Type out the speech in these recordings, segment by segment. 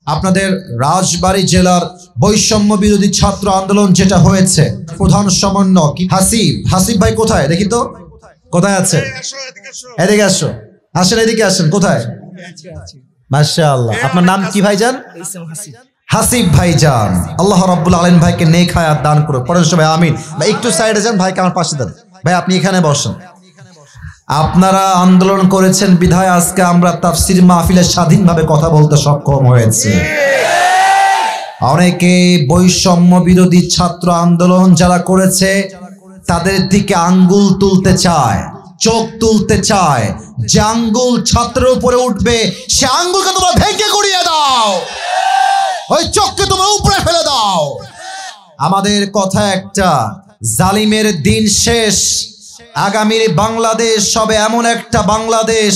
আপনাদের রাজবাড়ী জেলার বৈষম্য বিরোধী ছাত্র আন্দোলন যেটা হয়েছে, প্রধান সমন্বয়ক হাসিব ভাই কোথায় দেখি তো, কোথায় আছে? এদিকে আসো, আসেন, এদিকে আসেন। কোথায়? মাশাআল্লাহ। আপনার নাম কি ভাইজান? হাসিব ভাইজান। আল্লাহ রাব্বুল আলামিন ভাইকে নেক হায়াত দান করুন। পড়েন সবাই আমিন। ভাই একটু সাইডে যান, ভাইকে আমার পাশে দেন। ভাই আপনি এখানে বসেন। আপনারা আন্দোলন করেছেন বিধায় আজকে আমরা তাফসীর মাহফিলে স্বাধীনভাবে কথা বলতে সক্ষম হয়েছে। অনেকে বৈষম্য বিরোধী ছাত্র আন্দোলন যারা করেছে তাদের দিকে আঙ্গুল তুলতে চায়, চোখ তুলতে চায়। যে আঙ্গুল ছাত্রের উপরে উঠবে সে আঙ্গুলকে তোমরা ভেঙে গুড়িয়ে দাও, ওই চোখকে তোমরা উপরে ফেলে দাও। আমাদের কথা একটা, জালিমের দিন শেষ। আগামীর বাংলাদেশ হবে এমন একটা বাংলাদেশ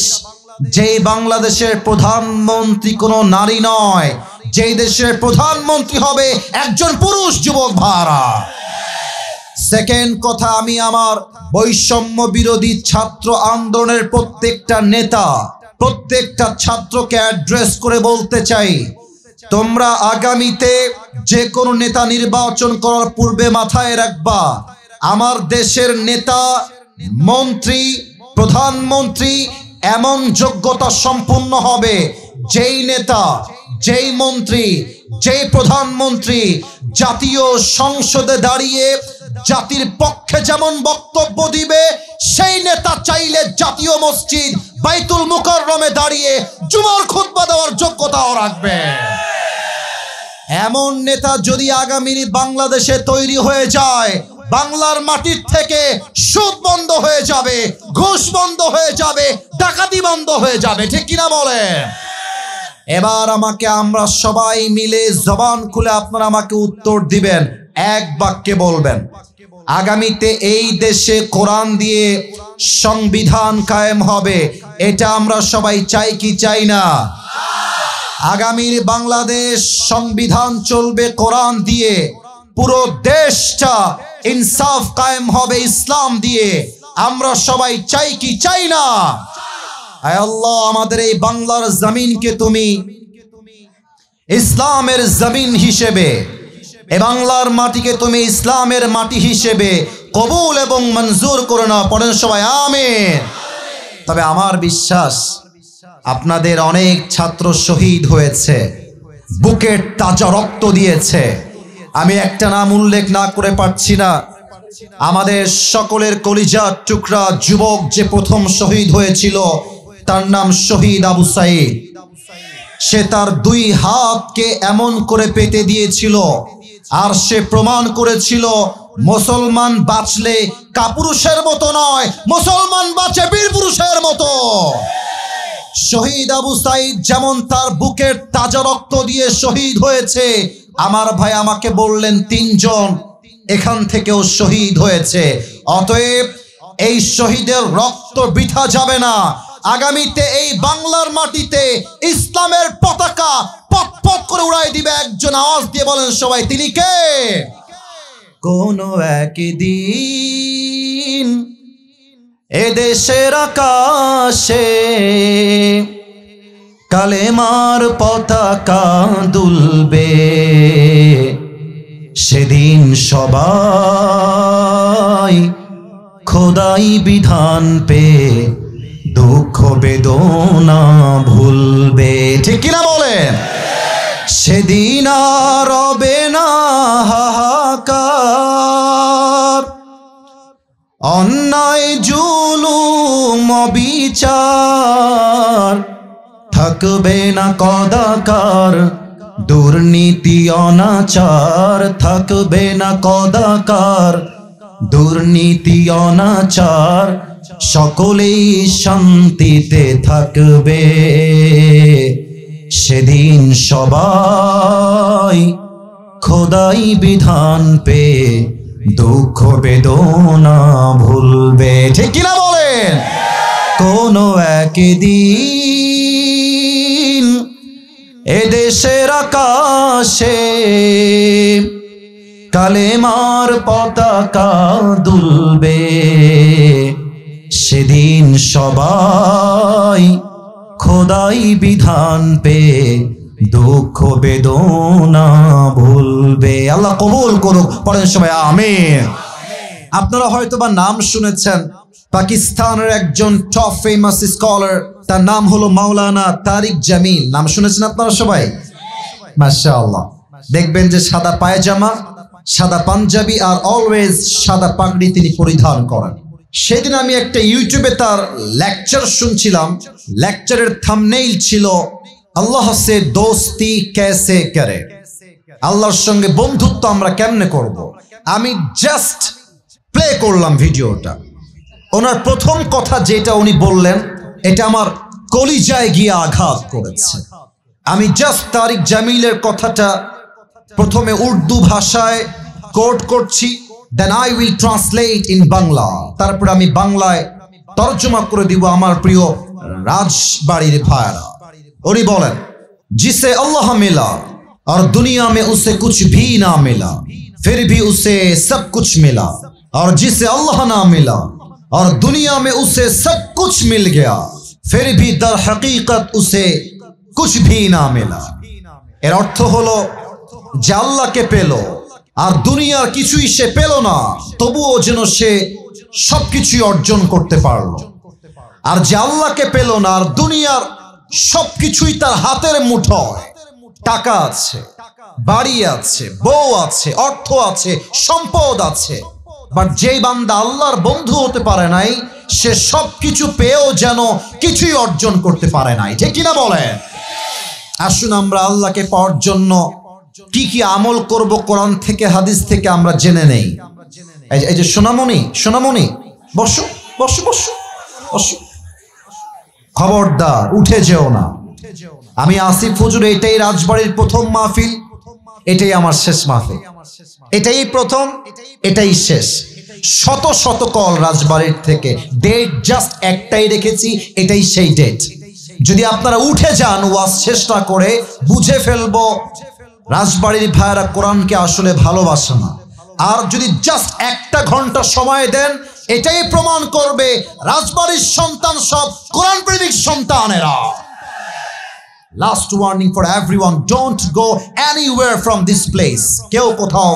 যেই বাংলাদেশের প্রধানমন্ত্রী কোনো নারী নয়, যেই দেশের প্রধানমন্ত্রী হবে একজন পুরুষ যুবক ভাড়া। সেকেন্ড কথা, আমি আমার বৈষম্য বিরোধী ছাত্র আন্দোলনের প্রত্যেকটা নেতা, প্রত্যেকটা ছাত্রকে অ্যাড্রেস করে বলতে চাই, তোমরা আগামীতে যে কোনো নেতা নির্বাচন করার পূর্বে মাথায় রাখবা, আমার দেশের নেতা, মন্ত্রী, প্রধানমন্ত্রী এমন যোগ্যতা সম্পন্ন হবে যেই নেতা, যেই মন্ত্রী, যেই প্রধানমন্ত্রী জাতীয় সংসদে দাঁড়িয়ে জাতির পক্ষে যেমন বক্তব্য দিবে, সেই নেতা চাইলে জাতীয় মসজিদ বাইতুল মুকাররমে দাঁড়িয়ে জুমার খুতবা দেওয়ার যোগ্যতাও রাখবে। এমন নেতা যদি আগামীর বাংলাদেশে তৈরি হয়ে যায়, বাংলার মাটির থেকে সুদ বন্ধ হয়ে যাবে, ঘুষ বন্ধ হয়ে যাবে, ডাকাতি বন্ধ হয়ে যাবে। ঠিক কিনা বলে? এবার আমাকে আমরা সবাই মিলে জবান খুলে আপনারা আমাকে উত্তর দিবেন, এক বাক্যে বলবেন, আগামীতে এই দেশে কোরআন দিয়ে সংবিধান কায়েম হবে, এটা আমরা সবাই চাই কি চাই না? আগামীর বাংলাদেশ সংবিধান চলবে কোরআন দিয়ে, পুরো দেশটা ইনসাফ কায়েম হবে ইসলাম দিয়ে, আমরা সবাই চাই কি চাই না? আয় আল্লাহ, আমাদের এই বাংলার জমিনকে তুমি ইসলামের জমিন হিসেবে, এই বাংলার মাটিকে তুমি ইসলামের মাটি হিসেবে কবুল এবং মঞ্জুর করো না। পড়েন সবাই আমিন। তবে আমার বিশ্বাস আপনাদের অনেক ছাত্র শহীদ হয়েছে, বুকের তাজা রক্ত দিয়েছে। আমি একটা নাম উল্লেখ না করে পারছি না, আমাদের সকলের কলিজার টুকরা যুবক যে প্রথম শহীদ হয়েছিল তার নাম শহীদ আবু সাইদ। সে তার দুই হাতকে এমন করে পেতে দিয়েছিল আর সে প্রমাণ করেছিল মুসলমান বাঁচলে কাপুরুষের মতো নয়, মুসলমান বাঁচে বীর পুরুষের মতো। শহীদ আবু সাইদ যেমন তার বুকের তাজা রক্ত দিয়ে শহীদ হয়েছে, আমার ভাই আমাকে বললেন 3 জন এখান থেকেও শহীদ হয়েছে। অতএব এই শহীদের রক্ত বৃথা যাবে না। আগামীতে এই বাংলার মাটিতে ইসলামের পতাকা পথ পথ করে উড়াই দিবে একজন। আওয়াজ দিয়ে বলেন সবাই, তিনি কে? কোন একদিন এদেশের আকাশে কালেমার পতাকা দুলবে, সেদিন সবাই খোদাই বিধান পে দুঃখ বেদনা ভুলবে। ঠিক কিনা বলেন? সেদিন আর রবে না হাহাকার, অন্যায় জুলুম অবিচার থাকবে না কদাকার, দুর্নীতি অনাচার থাকবে না কদাকার, দুর্নীতি অনাচার সকলেই শান্তিতে থাকবে। সেদিন সবাই খোদাই বিধান পে দুঃখ বেদনা ভুলবে। ঠিক কিনা বলেন? কোন একদিন এদেশের আকাশে কালেমার পতাকা দুলবে, সেদিন সবাই খোদাই বিধান পে দুঃখ বেদনা ভুলবে। আল্লাহ কবুল করুক, পড়েন সবাই আমিন। আপনারা হয়তোবা নাম শুনেছেন, পাকিস্তানের একজন টপ ফেমাস স্কলার, তার নাম হলো মাওলানা তারিক জামিল। নাম শুনেছেন আপনারা সবাই? মাশাআল্লাহ। দেখবেন যে সাদা পায়জামা, সাদা পাঞ্জাবি আর অলওয়েজ সাদা পাগড়ি তিনি পরিধান করেন। সেদিন আমি একটা ইউটিউবে তার লেকচার শুনছিলাম। লেকচারের থাম্বনেইল ছিল আল্লাহ সে দোস্তি কেসে করে, আল্লাহর সঙ্গে বন্ধুত্ব আমরা কেমনে করব। আমি জাস্ট প্লে করলাম ভিডিওটা। ওনার প্রথম কথা যেটা উনি বললেন, এটা আমার কলিজায় গিয়ে আঘাত করেছে। আমি জাস্ট তারিক জামিলের কথাটা প্রথমে উর্দু ভাষায় কোট করছি, then I will translate in Bangla. তারপরে আমি বাংলায় তর্জমা করে দিব আমার প্রিয় রাজবাড়ির ভাইরা। उन्हीं बोलन जिसे अल्लाह मिला और दुनिया में उसे कुछ भी ना मिला, फिर भी उसे सब कुछ मिला, और जिसे अल्लाह ना मिला और दुनिया में उसे सब कुछ मिल गया, फिर भी दर हकीकत उसे कुछ भी ना मिला। एर अर्थ हलो जे আল্লাহকে পেল আর দুনিয়ার কিছুই সে পেল না, তবুও যেন সে সবকিছুই অর্জন করতে পারলো। আর যে আল্লাহকে পেল না আর দুনিয়ার সবকিছুই তার হাতের মুঠোয়, টাকা আছে, বাড়ি আছে, বউ আছে, অর্থ আছে, সম্পদ আছে, বাট যেই বান্দা আল্লাহর বন্ধু হতে পারে নাই, সে সবকিছু পেয়েও যেন কিছুই অর্জন করতে পারে নাই। ঠিক কিনা বলেন? আসুন আমরা আল্লাহকে পাওয়ার জন্য কি কি আমল করব কোরআন থেকে হাদিস থেকে আমরা জেনে নেই। এই যে সোনামণি বসো বসো বসো বসো, খবরদার উঠে যেও না। আমি আসিফ হুজুর, এটাই রাজবাড়ির প্রথম মাহফিল, এটাই আমার শেষ মাহফিল, এটাই প্রথম, এটাই শেষ। শত শত কল রাজবাড়ির থেকে, ডেট জাস্ট একটাই রেখেছি, এটাই সেই ডেট। যদি আপনারা উঠে যান ওয়াজ চেষ্টা করে, বুঝে ফেলবো রাজবাড়ির ভাইরা কোরআনকে আসলে ভালোবাসে না। আর যদি জাস্ট একটা ঘন্টা সময় দেন, এটাই প্রমাণ করবে রাজবাড়ির সন্তান সব কোরআন প্রেমিক সন্তানেরা। Last warning for everyone, don't go anywhere from this place. কেউ কোথাও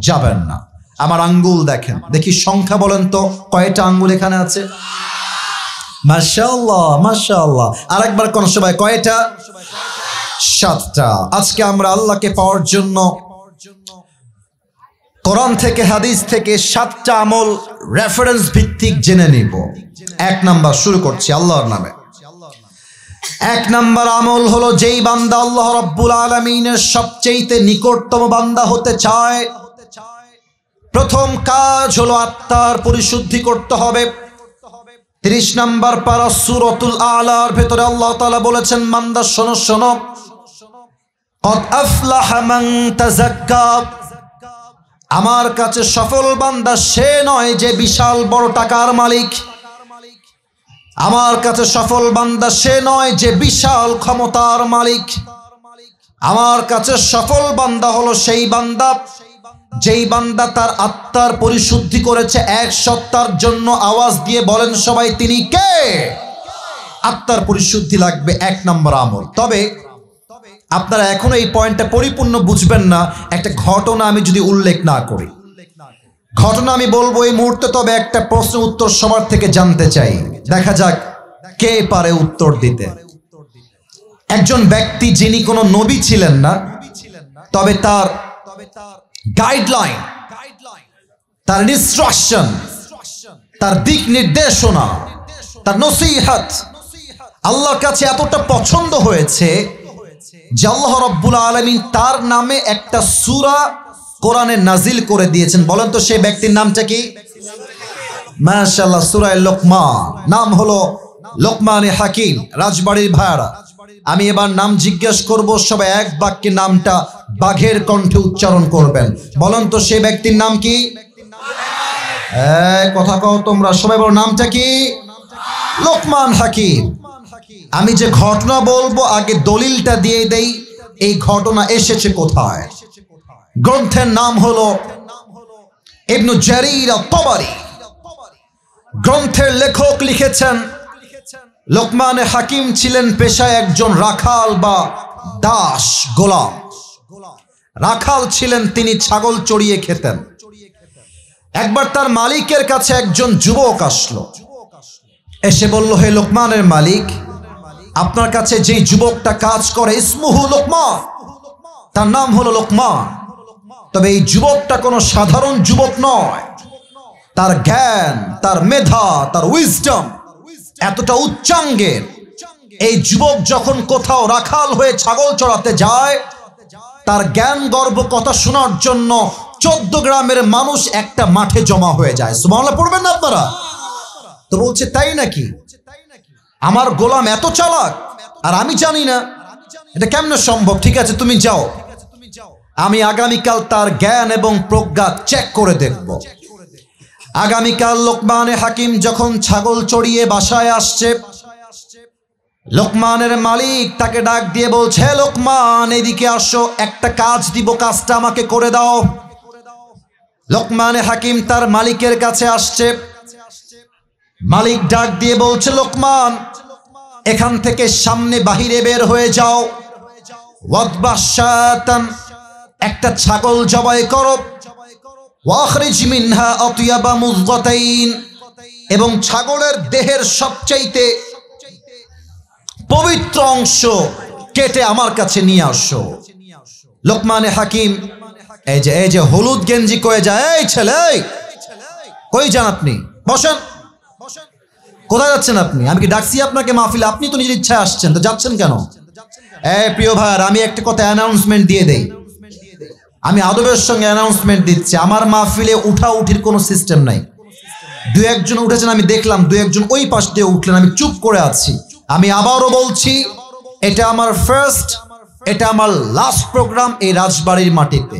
যাবেন না। আমার আঙ্গুল দেখেন, দেখি সংখ্যা বলেন তো কয়টা আঙ্গুল এখানে আছে? মাশাআল্লাহ মাশাআল্লাহ। আরেকবার কোন সবাই কয়টা? 7টা। আজকে আমরা আল্লাহকে পাওয়ার জন্য কোরআন থেকে হাদিস থেকে 7টা আমল রেফারেন্স ভিত্তিক জেনে নিব। 1 নাম্বার শুরু করছি আল্লাহর নামে। 1 নাম্বার আমল হলো, যেই বান্দা আল্লাহ রাব্বুল আলামিনের সবচেয়ে নিকটতম বান্দা হতে চায়, প্রথম কাজ হলো আত্মার পরিশুদ্ধি করতে হবে। 30 নাম্বার পারা সূরাতুল আলার ভেতরে আল্লাহ তাআলা বলেছেন, বান্দা শোনো শোনো, কদ আফলাহা মান তাযাক্কা, আমার কাছে সফল বান্দা সে নয় যে বিশাল বড় টাকার মালিক, আমার কাছে সফল বান্দা সে নয় যে বিশাল ক্ষমতার মালিক, আমার কাছে সফল বান্দা হলো সেই বান্দা যেই বান্দা তার আত্মার পরিশুদ্ধি করেছে 1 সপ্তাহের জন্য। আওয়াজ দিয়ে বলেন সবাই, তিনি কে? আত্মার পরিশুদ্ধি লাগবে 1 নম্বর আমল। তবে আপনারা এখনো এই পয়েন্টটা পরিপূর্ণ বুঝবেন না, একটা ঘটনা আমি যদি উল্লেখ না করি। ঘটনা আমি বলবো এই মুহূর্তে, তবে একটা প্রশ্ন উত্তর সবার থেকে জানতে চাই, দেখা যাক কে পারে উত্তর দিতে। একজন ব্যক্তি যিনি কোনো নবী ছিলেন না, তবে তার গাইডলাইন, তার ইনস্ট্রাকশন, তার দিক নির্দেশনা, তার নসিহত আল্লাহর কাছে এতটা পছন্দ হয়েছে যে আল্লাহ রাব্বুল আলামিন তার নামে একটা সূরা কোরআনে নাজিল করে দিয়েছেন। বলেন তো সেই ব্যক্তির নামটা কি? মাশাআল্লাহ, সূরা লোকমান। নাম হলো লোকমানে হাকিম। রাজবাড়ির ভাইরা, আমি এবার নাম জিজ্ঞেস করব, সবাই এক বাক্যে নামটা বাঘের কণ্ঠে উচ্চারণ করবেন। বলেন তো সেই ব্যক্তির নাম কি? কথা কও তোমরা, সবাই বলো নামটা কি? লোকমান হাকিম। আমি যে ঘটনা বলবো আগে দলিলটা দিয়ে দেই, এই ঘটনা এসেছে কোথায়। গ্রন্থের নাম হলো ইবনু জারীর আত-তাবারী। গ্রন্থের লেখক লিখেছেন, লোকমান হাকিম ছিলেন পেশায় একজন রাখাল বা দাস, গোলাম, রাখাল ছিলেন, তিনি ছাগল চড়িয়ে খেতেন। একবার তার মালিকের কাছে একজন যুবক আসলো, এসে বলল, হে লোকমানের মালিক, আপনার কাছে যেই যুবকটা কাজ করে, ইসমুহু লোকমান, তার নাম হলো লোকমান, তবে এই যুবকটা কোনো সাধারণ যুবক নয়। তার জ্ঞান, তার মেধা, তার উইজডম এতটা উচ্চাঙ্গের। এই যুবক যখন কোথাও রাখাল হয়ে ছাগল চড়াতে যায়, তার জ্ঞান গর্ব কথা শোনার জন্য 14 গ্রামের মানুষ একটা মাঠে জমা হয়ে যায়। সুবহানাল্লাহ পড়বেন না আপনারা? তো বলছে, তাই নাকি? আমার গোলাম এত চালাক আর আমি জানি না, এটা কেমনে সম্ভব? ঠিক আছে, তুমি যাও, আমি আগামীকাল তার জ্ঞান এবং প্রজ্ঞা চেক করে দেখব। আগামীকাল লোকমানে হাকিম যখন ছাগল চড়িয়ে বাসায় আসছে, লোকমানের মালিক তাকে ডাক দিয়ে বলছে, হে লোকমান, এদিকে আসো, একটা কাজ দিব, কাজটা আমাকে করে দাও। লোকমানে হাকিম তার মালিকের কাছে আসছে। মালিক ডাক দিয়ে বলছে, লোকমান, এখান থেকে সামনে বাহিরে বের হয়ে যাও, ওয়াদবাশাতান, একটা ছাগল জবাই করো, ওয়াখরিজ মিনহা আতিয়াবা মুযগাতাইন, এবং ছাগলের দেহের সবচাইতে পবিত্র অংশ কেটে আমার কাছে নিয়ে আসো। লোকমানে হাকিম এই যে হলুদ গেঞ্জি কয়ে যায়, এই ছেলে, কই যান আপনি? বসেন। কোথায় যাচ্ছেন আপনি? আমি কি ডাকছি আপনাকে মাহফিলে? আপনি তো নিজের ইচ্ছায় আসছেন, তো যাচ্ছেন কেন? প্রিয় ভাই, আমি একটা কথা অ্যানাউন্সমেন্ট দিয়ে দেই। আমি আদবের সঙ্গে অ্যানাউন্সমেন্ট দিচ্ছি, আমার মাহফিলে উঠা উঠির কোনো সিস্টেম নাই। 2-1 উঠেছেন, আমি দেখলাম, 2-1 ওই পাশ দিয়ে উঠলেন, আমি চুপ করে আছি। আমি আবারও বলছি, এটা আমার ফার্স্ট, এটা আমার লাস্ট প্রোগ্রাম এই রাজবাড়ির মাটিতে।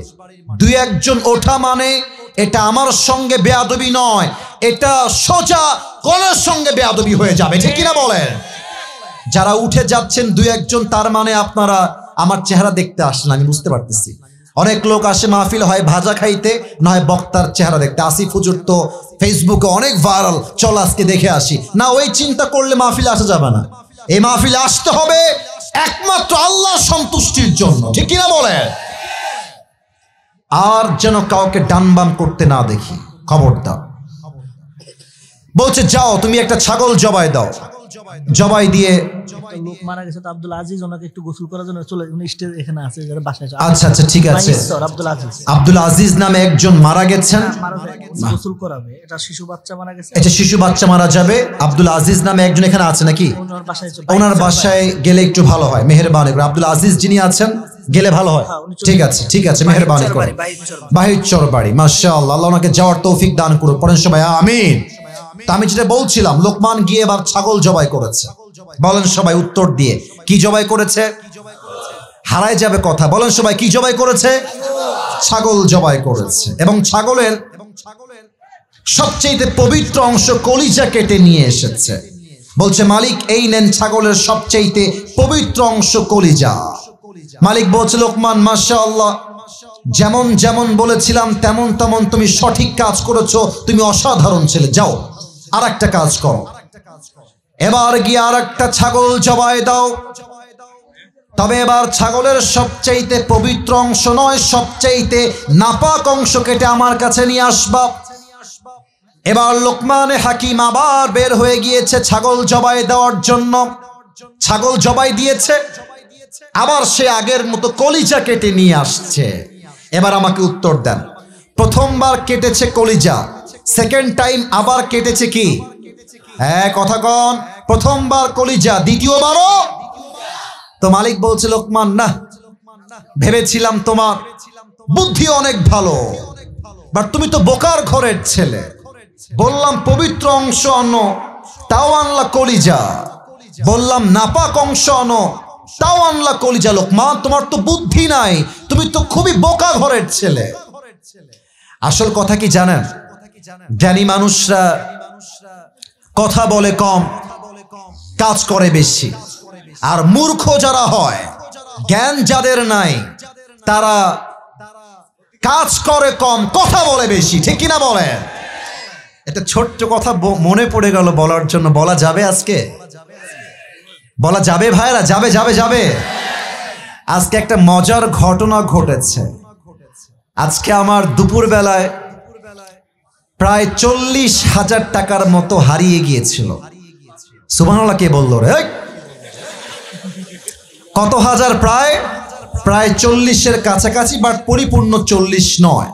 2-1 ওঠা মানে এটা আমার সঙ্গে বেয়াদবি নয়, এটা সোজা কোনের সঙ্গে বেয়াদবি হয়ে যাবে, ঠিক কিনা বলেন? যারা উঠে যাচ্ছেন 2-1, তার মানে আপনারা আমার চেহারা দেখতে আসেন, আমি বুঝতে পারতেছি। অনেক লোক আসে মাহফিল, হয় ভাজা খাইতে, নয় বক্তার চেহারা দেখতে। আসিফ হুজুর তো ফেসবুকে অনেক ভাইরাল, চল আজকে দেখে আসি। না, ওই চিন্তা করলে মাহফিলে আসা যাবে না। এই মাহফিলে আসতে হবে একমাত্র আল্লাহর সন্তুষ্টির জন্য, ঠিক কিনা বলেন? আর যেন কাউকে ডানবাম করতে না দেখি, খবরদার। বলছে, যাও, তুমি একটা ছাগল জবাই দাও। জবাই দিয়ে লোক মারা গেছে, তো আব্দুল আজিজ ওনাকে একটু গোসল করার জন্য চলে, উনি স্টেজ এখানে আছে, যারা বাসায়। আচ্ছা আচ্ছা, ঠিক আছে। আব্দুল আজিজ নামে একজন মারা গেছেন, গোসল করাবে। এটা শিশু বাচ্চা মারা গেছে, এটা শিশু বাচ্চা মারা যাবে। আব্দুল আজিজ নামে একজন এখানে আছে নাকি? ওনার বাসায় গেলে একটু ভালো হয়, মেহেরবানি করে। আব্দুল আজিজ যিনি আছেন, গেলে ভালো হয়। ঠিক আছে, ঠিক আছে, মেহেরবানি করে। বাহিরচর বাড়ি, মাশাআল্লাহ, আল্লাহ ওনাকে যাওয়ার তৌফিক দান করুন। পড়েন সবাই আমিন। আমি যেটা বলছিলাম, লোকমান গিয়ে এবার ছাগল জবাই করেছে। বলেন সবাই উত্তর দিয়ে, কি জবাই করেছে? হারায় যাবে কথা। বলেন সবাই, কি জবাই করেছে? ছাগল জবাই করেছে। এবং ছাগলের সবচেয়ে পবিত্র অংশ কলিজা কেটে নিয়ে এসেছে। বলছে, মালিক, এই নেন ছাগলের সবচেয়ে পবিত্র অংশ, কলিজা। মালিক বলছে, লোকমান, মাশাআল্লাহ, যেমন যেমন বলেছিলাম তেমন তেমন তুমি সঠিক কাজ করেছো, তুমি অসাধারণ ছেলে, যাও আর একটা কাজ করো। এবার গিয়ে আর একটা ছাগল জবাই দাও। তবে এবার ছাগলের সবচাইতে পবিত্র অংশ নয়, সবচাইতে নাপাক অংশ কেটে আমার কাছে নিয়ে আসবা। এবার লোকমানে হাকিম আবার বের হয়ে গিয়েছে ছাগল জবাই দেওয়ার জন্য। ছাগল জবাই দিয়েছে, আবার সে আগের মতো কলিজা কেটে নিয়ে আসছে। এবার আমাকে উত্তর দেন, প্রথমবার কেটেছে কলিজা, সেকেন্ড টাইম আবার কেটেছে কি? হ্যাঁ, কথা কন। প্রথমবার কলিজা, দ্বিতীয়বারও? তো মালিক বলছে, লোকমান, না, ভেবেছিলাম তোমার বুদ্ধি অনেক ভালো, বাট তুমি তো বোকার ঘরের ছেলে। বললাম পবিত্র অংশ আনো, তাও আনলা কলিজা। বললাম নাপাক অংশ আনো, তাও আনলা কলিজা। লোকমান, তোমার তো বুদ্ধি নাই, তুমি তো খুবই বোকা ঘরের ছেলে। আসল কথা কি জানেন? জ্ঞানী মানুষরা কথা বলে কম, কাজ করে বেশি। আর মূর্খ যারা হয়, জ্ঞান যাদের নাই, তারা কাজ করে কম, কথা বলে বেশি, ঠিক কিনা বলেন? এটা ছোট্ট কথা মনে পড়ে গেল বলার জন্য। বলা যাবে আজকে? বলা যাবে ভাইরা? যাবে যাবে যাবে। আজকে একটা মজার ঘটনা ঘটেছে। আজকে আমার দুপুর বেলায় প্রায় 40,000 টাকার মতো হারিয়ে গিয়েছিল। সুবহানাল্লাহ কে বললো রে? কত হাজার? প্রায় 40-এর কাছাকাছি, বাট পরিপূর্ণ 40 নয়।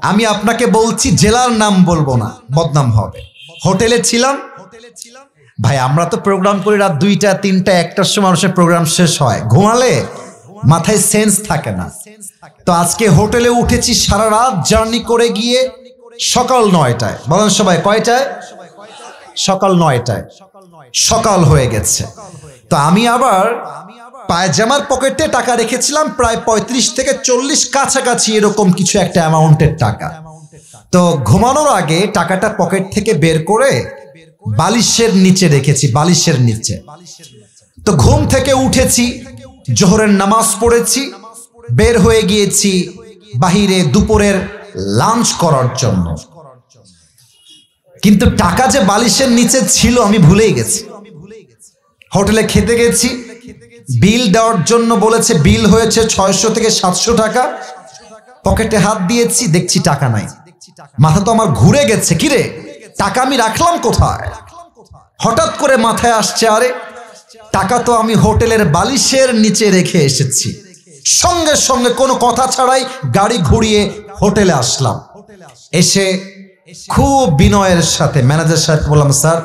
আমি আপনাকে বলছি, জেলার নাম বলবো না, বদনাম হবে। হোটেলে ছিলাম ভাই, আমরা তো প্রোগ্রাম করি রাত 2টা 3টা 1টার সময় মানুষের প্রোগ্রাম শেষ হয়, ঘুমালে মাথায় সেন্স থাকে না। তো আজকে হোটেলে উঠেছি, সারা রাত জার্নি করে গিয়ে সকাল 9টায়। বলেন সবাই কয়টায়? সকাল 9টায় সকাল হয়ে গেছে। তো আমি আবার পায়জামার পকেটে টাকা রেখেছিলাম প্রায় 35 থেকে 40 কাছাকাছি এরকম কিছু একটা অ্যামাউন্টের টাকা। তো ঘুমানোর আগে টাকাটা পকেট থেকে বের করে বালিশের নিচে রেখেছি, বালিশের নিচে। তো ঘুম থেকে উঠেছি, জোহরের নামাজ পড়েছি, বের হয়ে গিয়েছি বাহিরে দুপুরের লাঞ্চ করার জন্য। কিন্তু টাকা যে বালিশের নিচে ছিল আমি ভুলেই গেছি। হোটেলে খেতে গেছি, বিল দেওয়ার জন্য বলেছে, বিল হয়েছে 600 থেকে 700 টাকা। পকেটে হাত দিয়েছি, দেখছি টাকা নাই। মাথা তো আমার ঘুরে গেছে, কিরে টাকা আমি রাখলাম কোথায়? হঠাৎ করে মাথায় আসছে, আরে টাকা তো আমি হোটেলের বালিশের নিচে রেখে এসেছি। সঙ্গে সঙ্গে কোনো কথা ছাড়াই গাড়ি ঘুরিয়ে হোটেলে আসলাম। এসে খুব বিনয়ের সাথে ম্যানেজার সাহেবকে বললাম, স্যার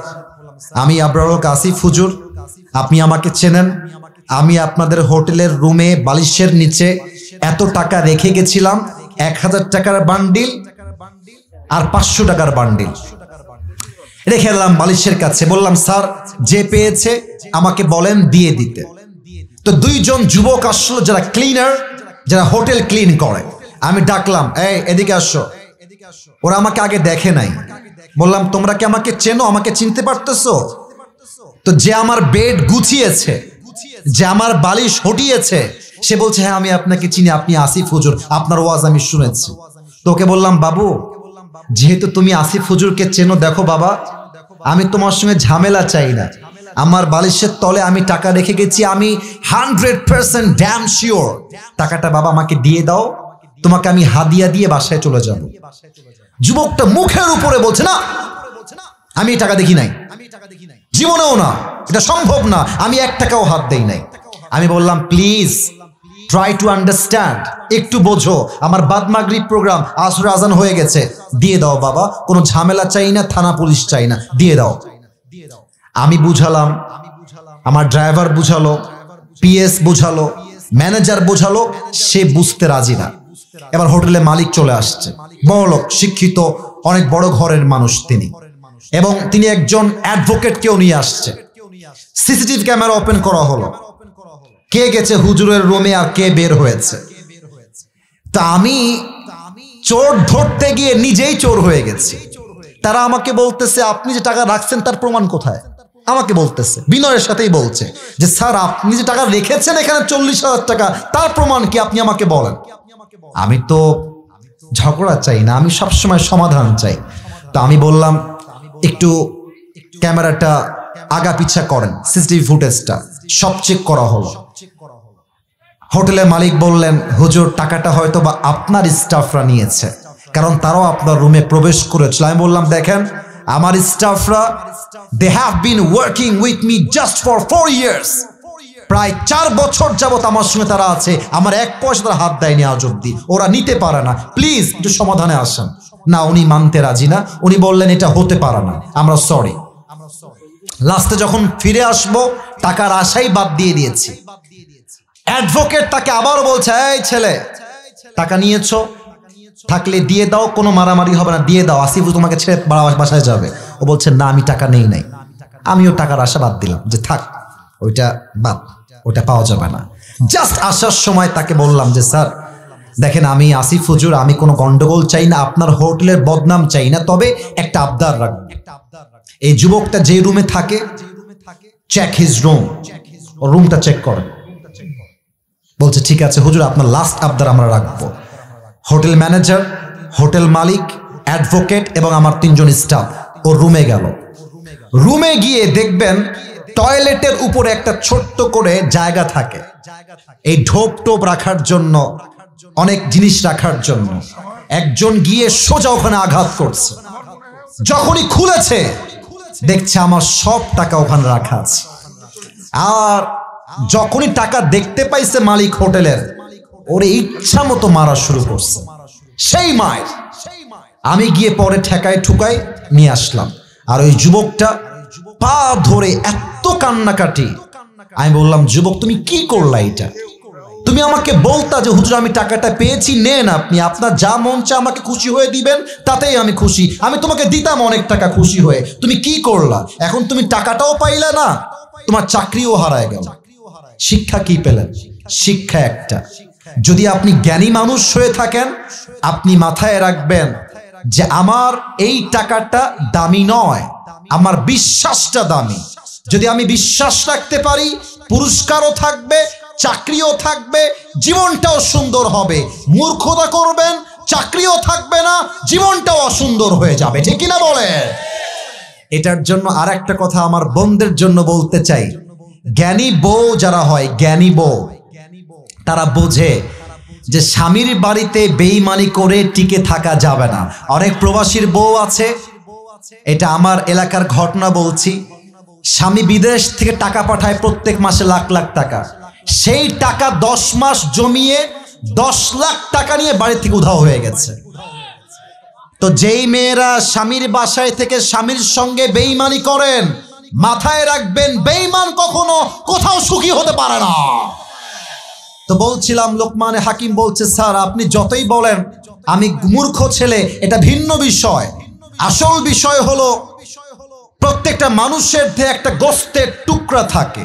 আমি আবরারুল কাসিফ হুজুর, আপনি আমাকে চেনেন, আমি আপনাদের হোটেলের রুমে বালিশের নিচে এত টাকা রেখে গেছিলাম, 1000 টাকার বান্ডিল আর 500 টাকার বান্ডিল রেখে এলাম বালিশের কাছে। বললাম, স্যার যে পেয়েছে আমাকে বলেন দিয়ে দিতে। তো 2 জন যুবক আসলো, যারা ক্লিনার, যারা হোটেল ক্লিন করে। আমি ডাকলাম, এই এদিকে আসো। ওরা আমাকে আগে দেখে নাই। বললাম, তোমরা কি আমাকে চেনো? আমাকে চিনতে পারতেছো? তো যে আমার বেড গুছিয়েছে, যে আমার বালিশ হটিয়েছে, সে বলছে, হ্যাঁ আমি আপনাকে চিনি, আপনি আসিফ হুজুর, আপনার ওয়াজ আমি শুনেছি। তোকে বললাম, বাবু যেহেতু তুমি আসিফ হুজুরকে চেনো, দেখো বাবা আমি তোমার সঙ্গে ঝামেলা চাই না। আমার বালিশের তলে আমি টাকা রেখে গেছি, আমি 100% ড্যাম শিওর টাকাটা বাবা আমাকে দিয়ে দাও, তোমাকে আমি হাদিয়া দিয়ে বাসায় চলে যাব। যুবকটা মুখের উপরে বলছে, না আমি টাকা দেখি নাই, জীবনেও না, এটা সম্ভব না, আমি 1 টাকাও হাত দেই নাই। আমি বললাম, প্লিজ ট্রাই টু আন্ডারস্ট্যান্ড, একটু বোঝো, আমার বাদ মাগরিব প্রোগ্রাম, আসর আজান হয়ে গেছে, দিয়ে দাও বাবা, কোনো ঝামেলা চাই না, থানা পুলিশ চাই না, দিয়ে দাও। আমি বুঝালাম, আমার ড্রাইভার বুঝালো, পিএস বুঝালো, ম্যানেজার বুঝালো, সে বুঝতে রাজি না। এবার হোটেলে মালিক চলে আসছে, বড়লোক, শিক্ষিত, অনেক বড় ঘরের মানুষ তিনি, এবং তিনি একজন অ্যাডভোকেটকেও নিয়ে আসছে। সিসিটিভি ক্যামেরা ওপেন করা হলো, কে গেছে হুজুরের রুমে আর কে বের হয়েছে। তা আমি চোর ধরতে গিয়ে নিজেই চোর হয়ে গেছি। তারা আমাকে বলতেছে, আপনি যে টাকা রাখছেন তার প্রমাণ কোথায়? আমাকে বলতেছে, বিনয়ের সাথেই বলছে যে, স্যার আপনি যে টাকা রেখেছেন এখানে 40,000 টাকা, তার প্রমাণ কি আপনি আমাকে বলেন। আমি তো ঝগড়া চাই না, আমি সবসময় সমাধান চাই। তো আমি বললাম, একটু ক্যামেরাটা আগা পিছা করেন, সিসিটিভি ফুটেজটা সব চেক করা হলো। হোটেলের মালিক বললেন, হুজুর টাকাটা হয়তো বা আপনার স্টাফরা নিয়েছে, কারণ তারাও আপনার রুমে প্রবেশ করেছিল। আমি বললাম, দেখেন আমার স্টাফরা, they have been working with me just for 4 years, প্রায় 4 বছর যাবত আমার সঙ্গে তারা আছে, আমার 1 পয়সা তারা হাত দেয়নি আজ অব্দি, ওরা নিতে পারে না, প্লিজ একটু সমাধানে আসেন। না, উনি মানতে রাজি না, উনি বললেন এটা হতে পারে না, আমরা সরি। লাস্টে যখন ফিরে আসবো টাকার আশাই বাদ দিয়ে দিয়েছি। অ্যাডভোকেট তাকে আবারও বলছে, এই ছেলে টাকা নিয়েছো, থাকলে দিয়ে দাও, কোনো মারামারি হবে না, দিয়ে দাও, আসিফ তোমাকে ছেড়ে বাসায় যাবে। ও বলছে, না আমি টাকা নেই নাই। আমিও টাকার আশা বাদ দিলাম, যে থাক ওইটা বাদ, ওটা পাওয়া যাবে না। জাস্ট আসার সময় তাকে বললাম যে, স্যার দেখেন আমি আসিফ হুজুর, আমি কোনো গন্ডগোল চাই না, আপনার হোটেলের বদনাম চাই না, তবে একটা আবদার রাখবো। এই যুবকটা যে রুমে থাকে, চেক হিজ রুম, ও রুমটা চেক করেন। বলছে, ঠিক আছে হুজুর, আপনার লাস্ট আবদার আমরা রাখবো। হোটেল ম্যানেজার, হোটেল মালিক, অ্যাডভোকেট এবং আমার 3 জন স্টাফ ও রুমে গেল। রুমে গিয়ে দেখবেন টয়লেটের উপরে একটা ছোট্ট করে জায়গা থাকে, এই ঢোপ টোপ রাখার জন্য, অনেক জিনিস রাখার জন্য। একজন গিয়ে সোজা ওখানে আঘাত করছে। যখনই খুলেছে দেখছে আমার সব টাকা ওখানে রাখা আছে। আর যখনই টাকা দেখতে পাইছে মালিক হোটেলের, ওরে ইচ্ছা মতো মারা শুরু করছে। সেই মায়ের আমি গিয়ে পরে ঠেকায় ঠুকাই নিয়ে আসলাম। আর ওই যুবকটা পা ধরে এত কান্নাকাটি। আমি বললাম, যুবক তুমি কি করলা এটা? তুমি আমাকে বলতা যে হুজুর আমি টাকাটা পেয়েছি, নেন আপনি, আপনার যা মন চায় আমাকে খুশি হয়ে দিবেন, তাতেই আমি খুশি। আমি তোমাকে দিতাম অনেক টাকা খুশি হয়ে। তুমি কি করলা? এখন তুমি টাকাটাও পাইলে না, তোমার চাকরিও হারায় গেল। শিক্ষা কি পেলেন? শিক্ষা একটা, যদি আপনি জ্ঞানী মানুষ হয়ে থাকেন, আপনি মাথায় রাখবেন যে আমার এই টাকাটা দামি নয়, আমার বিশ্বাসটা দামি। যদি আমি বিশ্বাস রাখতে পারি, পুরস্কারও থাকবে, চাকরিও থাকবে, জীবনটাও সুন্দর হবে। মূর্খতা করবেন, চাকরিও থাকবে না, জীবনটাও অসুন্দর হয়ে যাবে। ঠিক কিনা বলে? এটার জন্য আর একটা কথা আমার বোনদের জন্য বলতে চাই। জ্ঞানী বউ যারা হয়, জ্ঞানী বউ, তারা বোঝে যে স্বামীর বাড়িতে বেঈমানি করে টিকে থাকা যাবে না। অনেক প্রবাসীর বউ আছে, এটা আমার এলাকার ঘটনা বলছি। স্বামী বিদেশ থেকে টাকা পাঠায় প্রত্যেক মাসে লাখ লাখ টাকা। সেই টাকা 10 মাস জমিয়ে 10 লাখ টাকা নিয়ে বাড়ি থেকে উধাও হয়ে গেছে। তো যেই মেয়েরা স্বামীর বাসায় থেকে স্বামীর সঙ্গে বেঈমানি করেন, মাথায় রাখবেন বেঈমান কখনো কোথাও সুখী হতে পারে না। তো বলছিলাম, লোকমানে হাকিম বলছে, স্যার আপনি যতই বলেন আমি মূর্খ ছেলে, এটা ভিন্ন বিষয়। আসল বিষয় হলো প্রত্যেকটা মানুষের দেহে একটা গোস্তের টুকরা থাকে।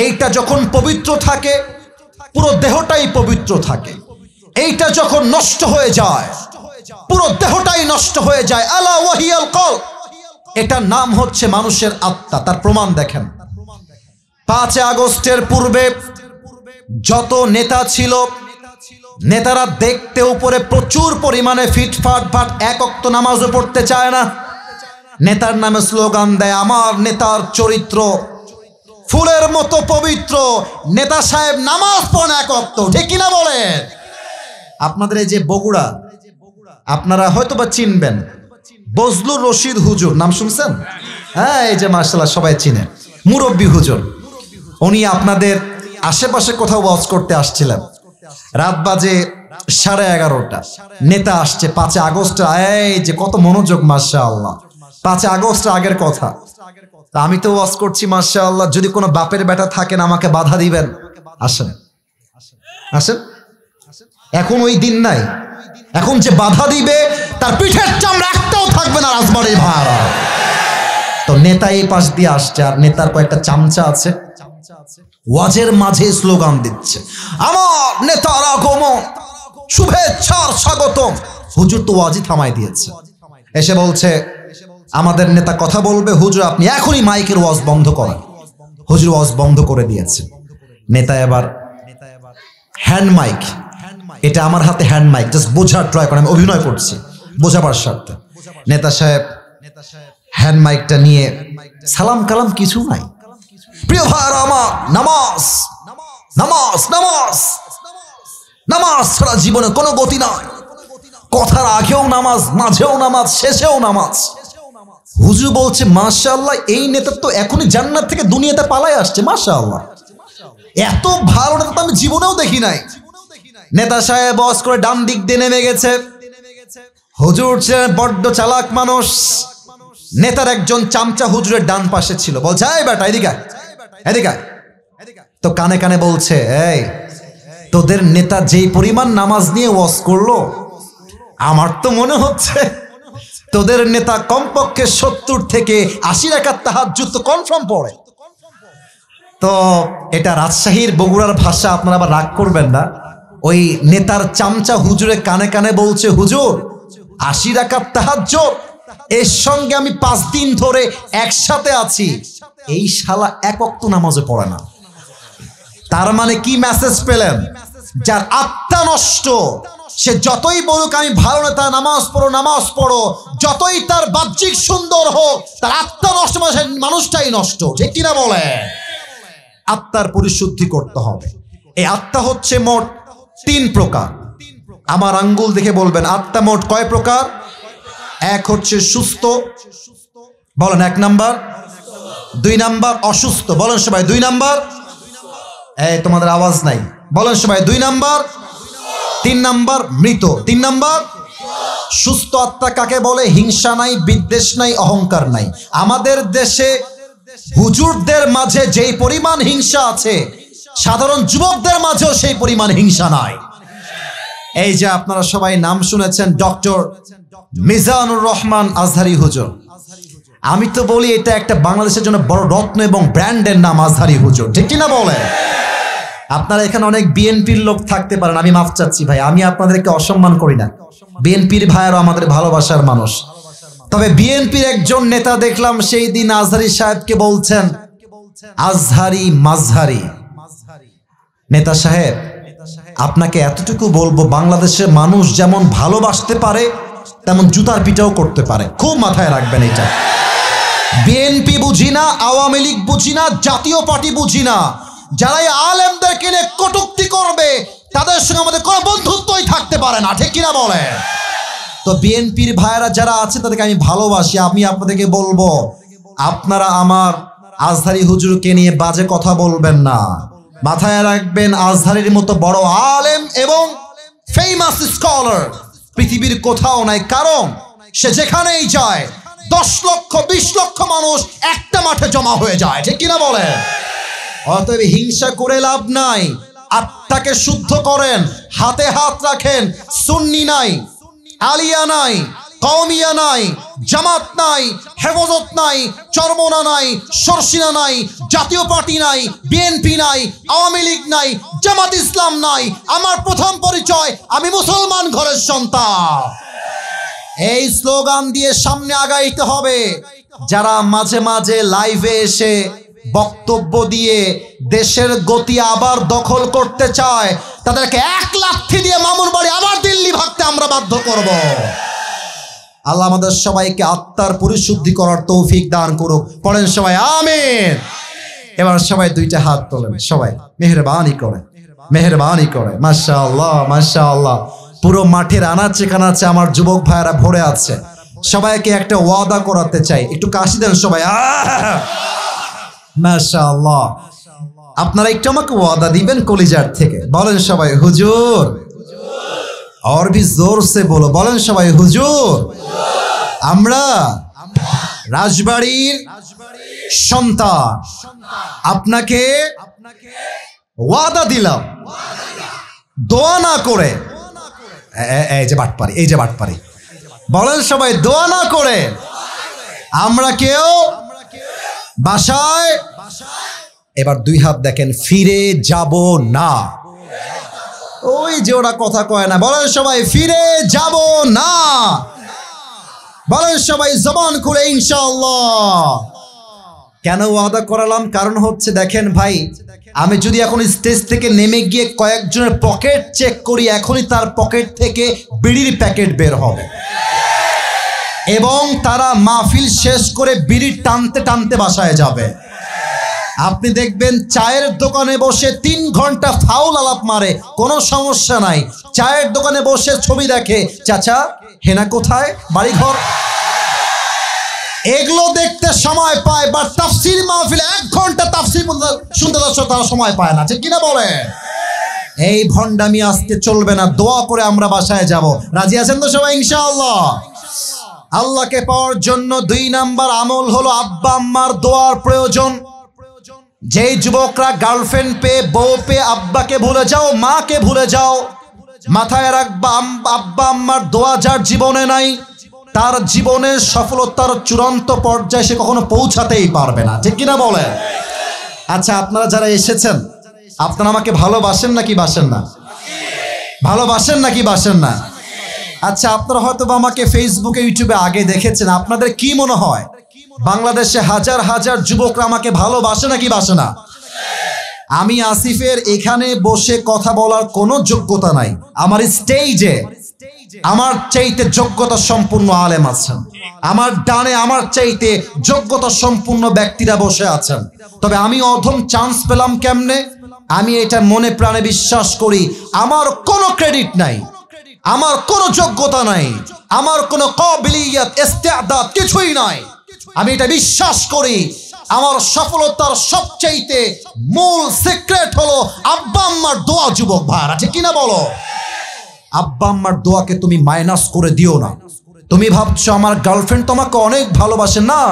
এইটা যখন পবিত্র থাকে, পুরো দেহটাই পবিত্র থাকে। এইটা যখন নষ্ট হয়ে যায়, পুরো দেহটাই নষ্ট হয়ে যায়। আলা ওয়াহিয়াল কলব, এটার নাম হচ্ছে মানুষের আত্মা। তার প্রমাণ দেখেন। 5 আগস্টের পূর্বে যত নেতা ছিল, নেতারা দেখতে উপরে প্রচুর পরিমাণে ফিটফাট ফাট, এক ওয়াক্ত নামাজও পড়তে চায় না। নেতার নামে স্লোগান দেয়, আমার নেতার চরিত্র ফুলের মতো পবিত্র, নেতা সাহেব নামাজ পড়েন এক ওয়াক্ত। ঠিক কিনা বলে? আপনাদের এই যে বগুড়া, আপনারা হয়তো বা চিনবেন, বজলুর রশিদ হুজুর নাম শুনছেন? হ্যাঁ, এই যে মাশাআল্লাহ সবাই চিনে, মুরব্বী হুজুর। উনি আপনাদের আশেপাশে কোথাও ওয়াজ করতে আসছিলেন। রাত বাজে 11:30। নেতা আসছে 5 আগস্ট। এই যে কত মনোযোগ, মাশাআল্লাহ। 5 আগস্ট আগের কথা। তা আমি তো ওয়াজ করছি, মাশাআল্লাহ। যদি কোনো বাপের বেটা থাকেন আমাকে বাধা দিবেন, আসেন আসেন। এখন ওই দিন নাই। এখন যে বাধা দিবে তার পিঠের চামড়া একটাও থাকবে না রাজবাড়ির ভাড়া। তো নেতা এই পাশ দিয়ে আসছে, আর নেতার কয়েকটা চামচা আছে, ওয়াজের মাঝে স্লোগান দিচ্ছে, আমার নেতার আগমন, শুভেচ্ছার স্বাগতম। হুজুর তো ওয়াজই থামাই দিয়েছে। এসে বলছে, আমাদের নেতা কথা বলবে, হুজুর আপনি এখনই মাইকের ওয়াজ বন্ধ করেন। হুজুর ওয়াজ বন্ধ করে দিয়েছে। নেতা এবার হ্যান্ড মাইক, এটা আমার হাতে হ্যান্ড মাইক, জাস্ট বোঝার ট্রাই করে, আমি অভিনয় করছি বোঝাবার স্বার্থে। নেতা সাহেব হ্যান্ড মাইকটা নিয়ে সালাম কালাম কিছু নাই। প্রিয় ভাইরা আমার, নামাজ নামাজ নামাজ নামাজ ছাড়া জীবনে কোনো গতি নাই। কথার আগেও নামাজ, মাঝেও নামাজ, শেষেও নামাজ। হুজুর বলছে, মাশাআল্লাহ, এই নেতা তো এখনই জান্নাত থেকে দুনিয়াতে পালায় আসছে। মাশাআল্লাহ, এত ভালো নেতা তো আমি জীবনেও দেখি নাই। নেতা সাহেব বস করে ডান দিক দিয়ে নেমে গেছে। হুজুর ছিলেন বড্ড চালাক মানুষ। নেতার একজন চামচা হুজুরের ডান পাশে ছিল। বলছে, এই বেটা এদিকে এদিকে। তো কানে কানে বলছে, এই তোদের নেতা যেই পরিমাণ নামাজ নিয়ে ওয়াজ করলো, আমার তো মনে হচ্ছে তোদের নেতা কমপক্ষে 70 থেকে 80 রাকাত তাহাজ্জুদ তো কনফার্ম পড়ে। তো এটা রাজশাহীর বগুড়ার ভাষা, আপনারা আবার রাগ করবেন না। ওই নেতার চামচা হুজুরে কানে কানে বলছে, হুজুর 80 রাকাত তাহাজ্জুদ, এর সঙ্গে আমি 5 দিন ধরে একসাথে আছি, এই শালা এক ওয়াক্ত নামাজে পড়ে না। তার মানে কি মেসেজ পেলেন? যার আত্মা নষ্ট, সে যতই বলুক আমি ভালো নেতা, নামাজ পড়ো নামাজ পড়ো, যতই তার বাহ্যিক সুন্দর হোক, তার আত্মা নষ্ট, মানুষটাই নষ্ট। ঠিক কিনা বলে? আত্মার পরিশুদ্ধি করতে হবে। এই আত্মা হচ্ছে মোট 3 প্রকার। আমার আঙ্গুল দেখে বলবেন আত্মা মোট কয় প্রকার? এক হচ্ছে সুস্থ, বলেন 1 নাম্বার। 2 নাম্বার অসুস্থ, বলেন সবাই 2 নাম্বার। এই তোমাদের আওয়াজ নাই, বলেন সবাই 2 নাম্বার। 3 নাম্বার মৃত। 3 নাম্বার সুস্থ আত্মা কাকে বলে? হিংসা নাই, বিদ্বেষ নাই, অহংকার নাই। আমাদের দেশে হুজুরদের মাঝে যেই পরিমাণ হিংসা আছে, সাধারণ যুবকদের মাঝেও সেই পরিমাণ হিংসা নাই। এই যে আপনারা সবাই নাম শুনেছেন ডক্টর মিজানুর রহমান আজহারি হুজুর, আমি তো বলি এটা একটা বাংলাদেশের জন্য বড় রত্ন এবং ব্র্যান্ডের নাম আজহারি হুজুর, ঠিক কিনা বলে? আপনারা এখানে অনেক বিএনপির লোক থাকতে পারেন, আমি মাফ চাচ্ছি ভাই, আমি আপনাদেরকে অসম্মান করি না। বিএনপির ভাইয়ারও আমাদের ভালোবাসার মানুষ। তবে বিএনপির একজন নেতা দেখলাম সেই দিন আজহারি সাহেবকে বলছেন আজহারি মাজহারি। নেতা সাহেব, আপনাকে এতটুকু বলবো, বাংলাদেশের মানুষ যেমন ভালোবাসতে পারে তেমন জুতার পিটাও করতে পারে, খুব মাথায় রাখবেন এটা। বিএনপি বুঝি না, আওয়ামী লীগ বুঝি না, জাতীয় পার্টি বুঝি না, যারা এই আলেমদেরকে নিয়ে কটূক্তি করবে তাদের সঙ্গে আমাদের কোনো বন্ধুত্বই থাকতে পারে না, ঠিক কিনা বলে? তো বিএনপির ভাইয়েরা যারা আছে তাদেরকে আমি ভালোবাসি। আমি আপনাদেরকে বলবো, আপনারা আমার আজহারি হুজুরকে নিয়ে বাজে কথা বলবেন না। মাথায় রাখবেন, আজহারির মতো বড় আলেম এবং ফেমাস স্কলার পৃথিবীর কোথাও নাই। কারণ সে যেখানেই যায় 10 লক্ষ 20 লক্ষ মানুষ একটা মাঠে জমা হয়ে যায়, ঠিক কিনা বলে? অতএব হিংসা করে লাভ নাই, আত্মাকে শুদ্ধ করেন, হাতে হাত রাখেন। সুন্নি নাই, আলিয়া নাই, কওমিয়া নাই, জামাত নাই, হেফাজত নাই, চরমোনা নাই, সরসিনা নাই, জাতীয় পার্টি নাই, বিএনপি নাই, আওয়ামী লীগ নাই, জামাত ইসলাম নাই। আমার প্রথম পরিচয়, আমি মুসলমান ঘরের সন্তান। এই স্লোগান দিয়ে সামনে আগাইতে হবে। যারা মাঝে মাঝে লাইভে এসে বক্তব্য দিয়ে দেশের গতি আবার দখল করতে চায়, তাদেরকে 1 লাথি দিয়ে মামুর বাড়ি আবার দিল্লি ভাগতে আমরা বাধ্য করব। আল্লাহ আমাদের সবাইকে আত্মার পরিশুদ্ধি করার তৌফিক দান করুক। পড়েন সবাই আমিন। এবার সবাই 2টা হাত তোলেন, সবাই মেহেরবানি করে, মেহেরবানি করে। মাশাআল্লাহ, মাশাআল্লাহ। পুরো মাঠের আনাচে কানাচে আমার যুবক ভাইয়েরা ভরে আছে। সবাইকে একটা ওয়াদা করাতে চাই, একটু কাশি দেন সবাই। মাশাআল্লাহ। আপনারা একটু আমাকে ওয়াদা দিবেন কলিজার থেকে, বলেন সবাই হুজুর। और भी जोर से बोलो, বলেন সবাই হুজুর। আমরা রাজবাড়ির সন্তান, আপনাকে ওয়াদা দিলাম, দোয়া না করে, এই যে বাটপারি, এই যে বাটপারি, বলেন সবাই দোয়া না করে আমরা কেউ বাসায়, এবার 2 হাত দেখেন, ফিরে যাব না। ওই যে ওরা কথা কয় না, বলেন সবাই ফিরে যাব না। বলেন সবাই জবান খুলে ইনশাআল্লাহ। কেন ওয়াদা করালাম? কারণ হচ্ছে দেখেন ভাই, আমি যদি এখন স্টেজ থেকে নেমে গিয়ে কয়েকজনের পকেট চেক করি, এখনই তার পকেট থেকে বিড়ির প্যাকেট বের হবে এবং তারা মাহফিল শেষ করে বিড়ি টানতে টানতে বাসায় যাবে। আপনি দেখবেন চায়ের দোকানে বসে 3 ঘন্টা ফাউল আলাপ মারে, কোনো সমস্যা নাই। চায়ের দোকানে বসে ছবি দেখে, চাচা হেনা কোথায়, বাড়িঘর, এগুলো দেখতে সময় পায়। বা তাফসীর মাহফিলে 1 ঘন্টা তাফসীর শুনতে তারা সময় পায় না, ঠিক কিনা বলে? এই ভণ্ডামি আজকে চলবে না। দোয়া করে আমরা বাসায় যাব। রাজি আছেন তো সবাই ইনশাআল্লাহ? আল্লাহকে পাওয়ার জন্য 2 নাম্বার আমল হলো আব্বা আম্মার দোয়ার প্রয়োজন। যেই যুবকরা গার্লফ্রেন্ড পেয়ে, বউ পেয়ে আব্বাকে ভুলে যাও, মাকে ভুলে যাও, মাথায় রাখবা আব্বা আম্মার দোয়া যার জীবনে নাই, তার জীবনের সফলতার চূড়ান্ত পর্যায়ে সে কখনো পৌঁছাতেই পারবে না, ঠিক কিনা বলে? আচ্ছা, আপনারা যারা এসেছেন, আপনারা আমাকে ভালোবাসেন নাকি বাসেন না? ভালোবাসেন নাকি বাসেন না? আচ্ছা, আপনারা হয়তো আমাকে ফেসবুকে, ইউটিউবে আগে দেখেছেন। আপনাদের কি মনে হয় বাংলাদেশে হাজার হাজার যুবকরা আমাকে ভালোবাসে নাকি বাসে না? আমি আসিফের এখানে বসে কথা বলার কোনো যোগ্যতা নাই। আমার স্টেজে আমার চাইতে যোগ্যতা সম্পন্ন আলেম আছেন, আমার ডানে আমার চাইতে যোগ্যতা সম্পন্ন ব্যক্তিরা বসে আছেন, তবে আমি অধম চান্স পেলাম কেমনে? আমি এটা মনে প্রাণে বিশ্বাস করি, আমার কোনো ক্রেডিট নাই, আমার কোনো যোগ্যতা নাই, আমার কোনো কাবিলিয়ত ইস্তেদাদ কিছুই নাই। আমি এটা বিশ্বাস করি আমার সফলতার সবচাইতে মূল সিক্রেট হলো আব্বা আম্মার দোয়া। যুবক ভাইরা, ঠিক কিনা বলো? আব্বা আম্মার দোয়াকে তুমি মাইনাস করে দিও না। তুমি ভাবছো আমার গার্লফ্রেন্ড তোমাকে অনেক ভালোবাসে, না,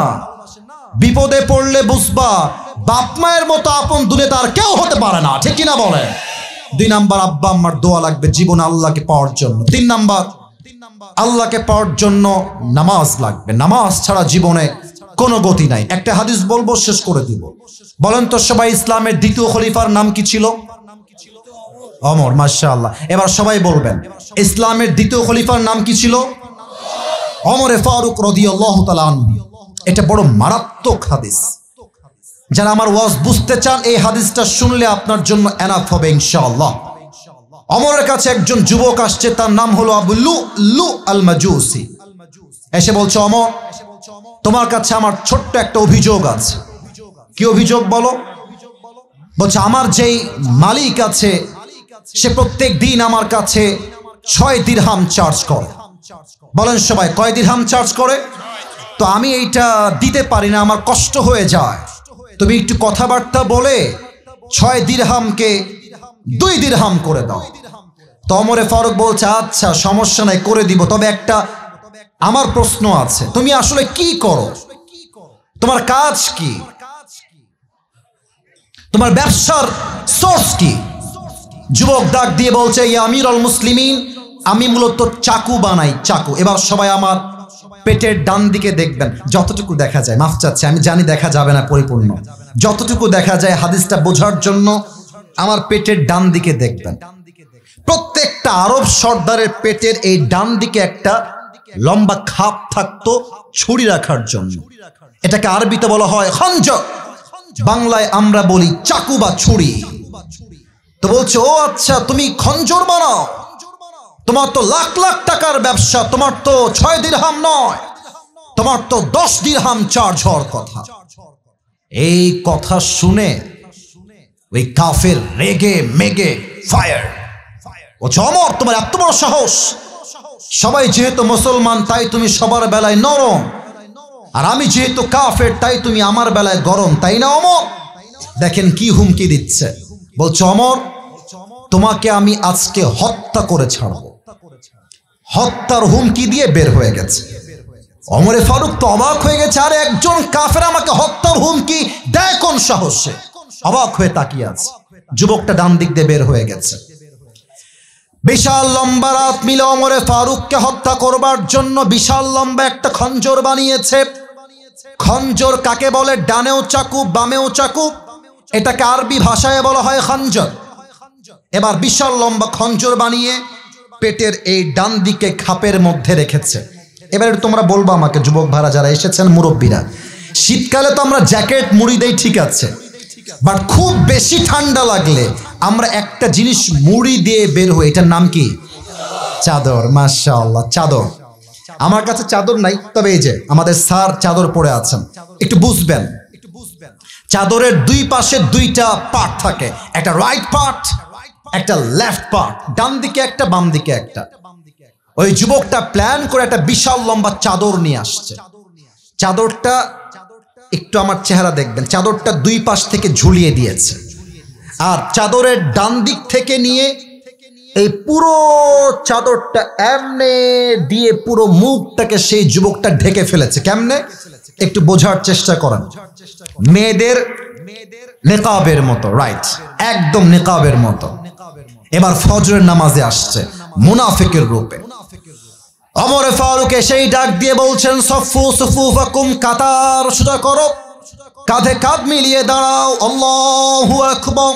বিপদে পড়লে বুঝবা বাপ মায়ের মতো আপন দুনিয়াতে আর কেউ হতে পারে না, ঠিক কিনা বলে? 2 নাম্বার, আব্বা আম্মার দোয়া লাগবে জীবনে আল্লাহকে পাওয়ার জন্য। 3 নাম্বার, আল্লাহকে পাওয়ার জন্য নামাজ লাগবে। নামাজ ছাড়া জীবনে কোনো গতি নাই। একটা হাদিস বলবো, শেষ করে দিব। বলেন তো সবাই, ইসলামের দ্বিতীয় খলিফার নাম কি ছিল? ওমর। মাশাআল্লাহ। এবার সবাই বলবেন, ইসলামের দ্বিতীয় খলিফার নাম কি ছিল? ওমরে ফারুক রাদিয়াল্লাহু তাআলা আনহু। এটা বড় মারাত্মক হাদিস। যারা আমার ওয়াজ বুঝতে চান, এই হাদিসটা শুনলে আপনার জন্য এনাফ হবে ইনশাআল্লাহ। ওমরের কাছে একজন যুবক আসছে, তার নাম হলো আবু লুলু আল মাজুসি। এসে বলছে, ওমর, তোমার কাছে আমার ছোট্ট একটা অভিযোগ আছে। কি অভিযোগ বলো? বলছে, আমার যেই মালিক আছে সে প্রত্যেক দিন আমার কাছে 6 দিরহাম চার্জ করে। বলেন সবাই, কয় দিরহাম চার্জ করে? তো আমি এইটা দিতে পারি না, আমার কষ্ট হয়ে যায়। তুমি একটু কথাবার্তা বলে 6 দিরহামকে 2 দিরহাম করে দাও। তো ওমরে ফারুক বলছে, আচ্ছা সমস্যা নাই, করে দিব, তবে একটা আমার প্রশ্ন আছে, তুমি আসলে কি করো? তোমার কাজ কি? তোমার ব্যবসার সোর্স কি? যুবক ডাক দিয়ে বলছে, ইয়া আমিরুল মুসলিমিন, আমি মূলত চাকু বানাই, চাকু। এবার সবাই আমার পেটের ডান দিকে দেখবেন, যতটুকু দেখা যায়, মাফ চাচ্ছি, আমি জানি দেখা যাবে না পরিপূর্ণ, যতটুকু দেখা যায় হাদিসটা বোঝার জন্য আমার পেটের ডান দিকে দেখবেন। প্রত্যেকটা আরব সর্দারের পেটের এই ডান দিকে একটা লম্বা খাপ থাকতো ছুরি রাখার জন্য। এটাকে আরবিতে বলা হয় খঞ্জর, বাংলায় আমরা বলি চাকু বা ছুরি। তো বলছে, ও আচ্ছা, তুমি খঞ্জর বানাও? তোমার তো লাখ লাখ টাকার ব্যবসা, তোমার তো 6 দিরহাম নয়, তোমার তো 10 দিরহাম চার্জ হওয়ার কথা। এই কথা শুনে ওই কাফের রেগে মেগে ফায়ার। ও ওমর, তোমার এত বড় সাহস! সবাই যেহেতু মুসলমান তাই তুমি সবার বেলায় নরম, আর আমি যেহেতু কাফের তাই তুমি আমার বেলায় গরম, তাই না ওমর? দেখেন কি হুমকি দিচ্ছে। বলছে, ওমর, তোমাকে আমি আজকে হত্যা করে ছাড়বো। হত্যার হুমকি দিয়ে বের হয়ে গেছে। ওমরে ফারুক তো অবাক হয়ে গেছে, আরে একজন কাফের আমাকে হত্যার হুমকি দেয় কোন সাহসে? অবাক হয়ে তাকিয়ে আছে। যুবকটা ডান দিক দিয়ে বের হয়ে গেছে। বিশাল লম্বা রাত মিলে ওমরে ফারুককে হত্যা করবার জন্য বিশাল লম্বা একটা খঞ্জর বানিয়েছে। খঞ্জর কাকে বলে? ডানেও চাকু বামেও চাকু, এটাকে আরবি ভাষায় বলা হয় খঞ্জর। এবার বিশাল লম্বা খঞ্জর বানিয়ে পেটের এই ডান দিকে খাপের মধ্যে রেখেছে। এবার তোমরা বলবো আমাকে, যুবক ভাইরা যারা এসেছেন, মুরব্বীরা, শীতকালে তো আমরা জ্যাকেট মুড়ি দেই, ঠিক আছে, বাট খুব বেশি ঠান্ডা লাগলে আমরা একটা জিনিস মুড়ি দিয়ে বের হই, এটার নাম কি? চাদর। মাশাআল্লাহ, চাদর। আমার কাছে চাদর নাই, তবে এই যে আমাদের স্যার চাদর পরে আছেন, একটু বুঝবেন। চাদরের 2 পাশে 2টা পার্ট থাকে, একটা রাইট পার্ট, একটা লেফট পার্ট, ডান দিকে একটা বাম দিকে একটা। ওই যুবকটা প্ল্যান করে একটা বিশাল লম্বা চাদর নিয়ে আসছে। চাদরটা একটু আমার চেহারা দেখবেন, চাদরটা 2 পাশ থেকে ঝুলিয়ে দিয়েছে, আর চাদরের ডান দিক থেকে নিয়ে এই পুরো চাদরটা এমনে দিয়ে পুরো মুখটাকে সেই যুবকটা ঢেকে ফেলেছে। কেমনে? একটু বোঝার চেষ্টা করেন। মেয়েদের নিকাবের মতো, রাইট, একদম নিকাবের মতো। এবার ফজরের নামাজে আসছে মুনাফিকের রূপে। ওমরে ফারুক এসেই ডাক দিয়ে বলছেন, সফু সুফুফাকুম, কাতার সোজা করো, কাঁধে কাঁধ মিলিয়ে দাঁড়াও, আল্লাহু আকবার।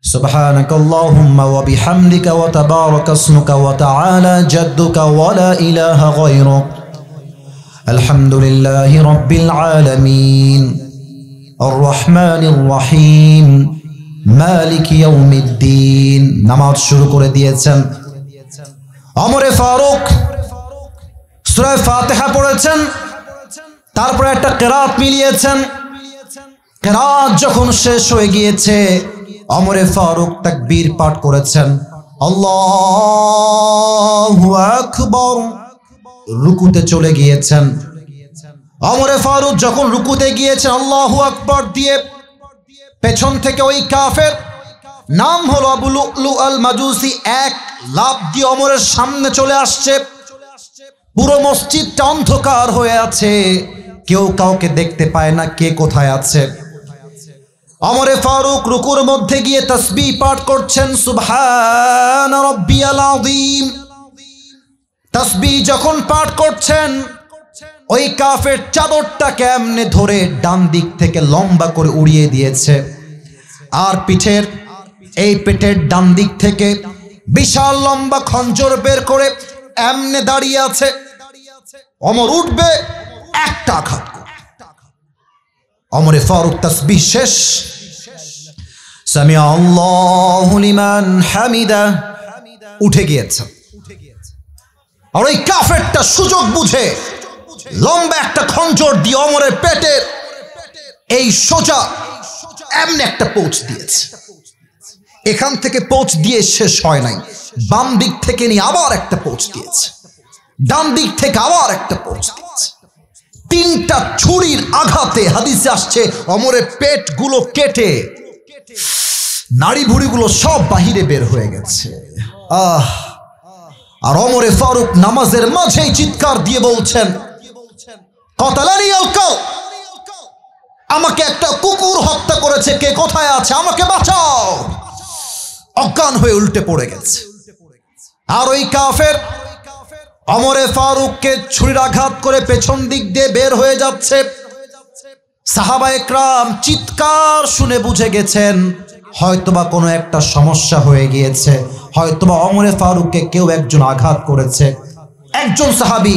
সুবহানাকাল্লাহুম্মা ওয়া বিহামদিকা ওয়া তাবারাকা ইসমুকা ওয়া তাআলা জাদ্দুকা ওয়া লা ইলাহা গায়রুক, আলহামদুলিল্লাহি রাব্বিল আলামিন, আর রহমানির রহিম, মালিক ইয়াউমিদ্দিন। নামাজ শুরু করে দিয়েছেন। ওমরে ফারুক সূরা ফাতিহা পড়েছেন, তারপরে একটা কিরাত মিলিয়েছেন। কিরাত যখন শেষ হয়ে গিয়েছে, ওমরে ফারুক তাকবীর পাঠ করেছেন, আল্লাহু আকবার, রুকুতে চলে গিয়েছেন। ওমরে ফারুক যখন রুকুতে গিয়েছেন আল্লাহু আকবার দিয়ে, পেছন থেকে ওই কাফের, নাম হলো আবু লুলু আল মাজুসি, এক লাফ দিয়ে ওমরের সামনে চলে আসছে। পুরো মসজিদটা অন্ধকার হয়ে আছে, কেউ কাউকে দেখতে পায় না কে কোথায় আছে। ওমরে ফারুক রুকুর মধ্যে গিয়ে তাসবিহ পাঠ করছেন, সুবহান রাব্বিয়াল আযীম। তাসবিহ যখন পাঠ করছেন, ওই কাফের চাদরটা কেমনে ধরে ডান দিক থেকে লম্বা করে উড়িয়ে দিয়েছে, আর পেটের ডান দিক থেকে বিশাল লম্বা খঞ্জর বের করে এমনে দাঁড়িয়ে আছে। ওমর উঠবে, একটা আঘাত। ওমরে ফারুক তাসবিহ শেষ, সামিআ আল্লাহু লিমান হামিদা, উঠে গিয়েছে। আর ওই কাফেরটা সুযোগ বুঝে লম্বা একটা খঞ্জর দিয়ে ওমরের পেটের এই সোজা এমনি একটা পোঁচ দিয়েছে। এখান থেকে পোঁচ দিয়ে শেষ হয় নাই, বাম দিক থেকে নিয়ে আবার একটা পোঁচ দিয়েছে, ডান দিক থেকে আবার একটা পোঁচ দিয়েছে। তিনটা ছুরির আঘাতে হাদিসে আসছে ওমরের পেটগুলো কেটে নাড়ি ভুড়িগুলো সব বাহিরে বের হয়ে গেছে। আর ওমরে ফারুক নামাজের মাঝেই চিৎকার দিয়ে বলছেন, কতালানি আল কাল, আমাকে একটা কুকুর হত্যা করেছে, কে কোথায় আছে, আমাকে বাঁচাও। অজ্ঞান হয়ে উল্টে পড়ে গেছে। আর ওই কাফের ওমরে ফারুককে ছুরির আঘাত করে পেছন দিক দিয়ে বের হয়ে যাচ্ছে। সাহাবায়ে কেরাম চিৎকার শুনে বুঝে গেছেন হয়তোবা কোনো একটা সমস্যা হয়ে গিয়েছে, হয়তোবা ওমরে ফারুককে কেউ একজন আঘাত করেছে। একজন সাহাবী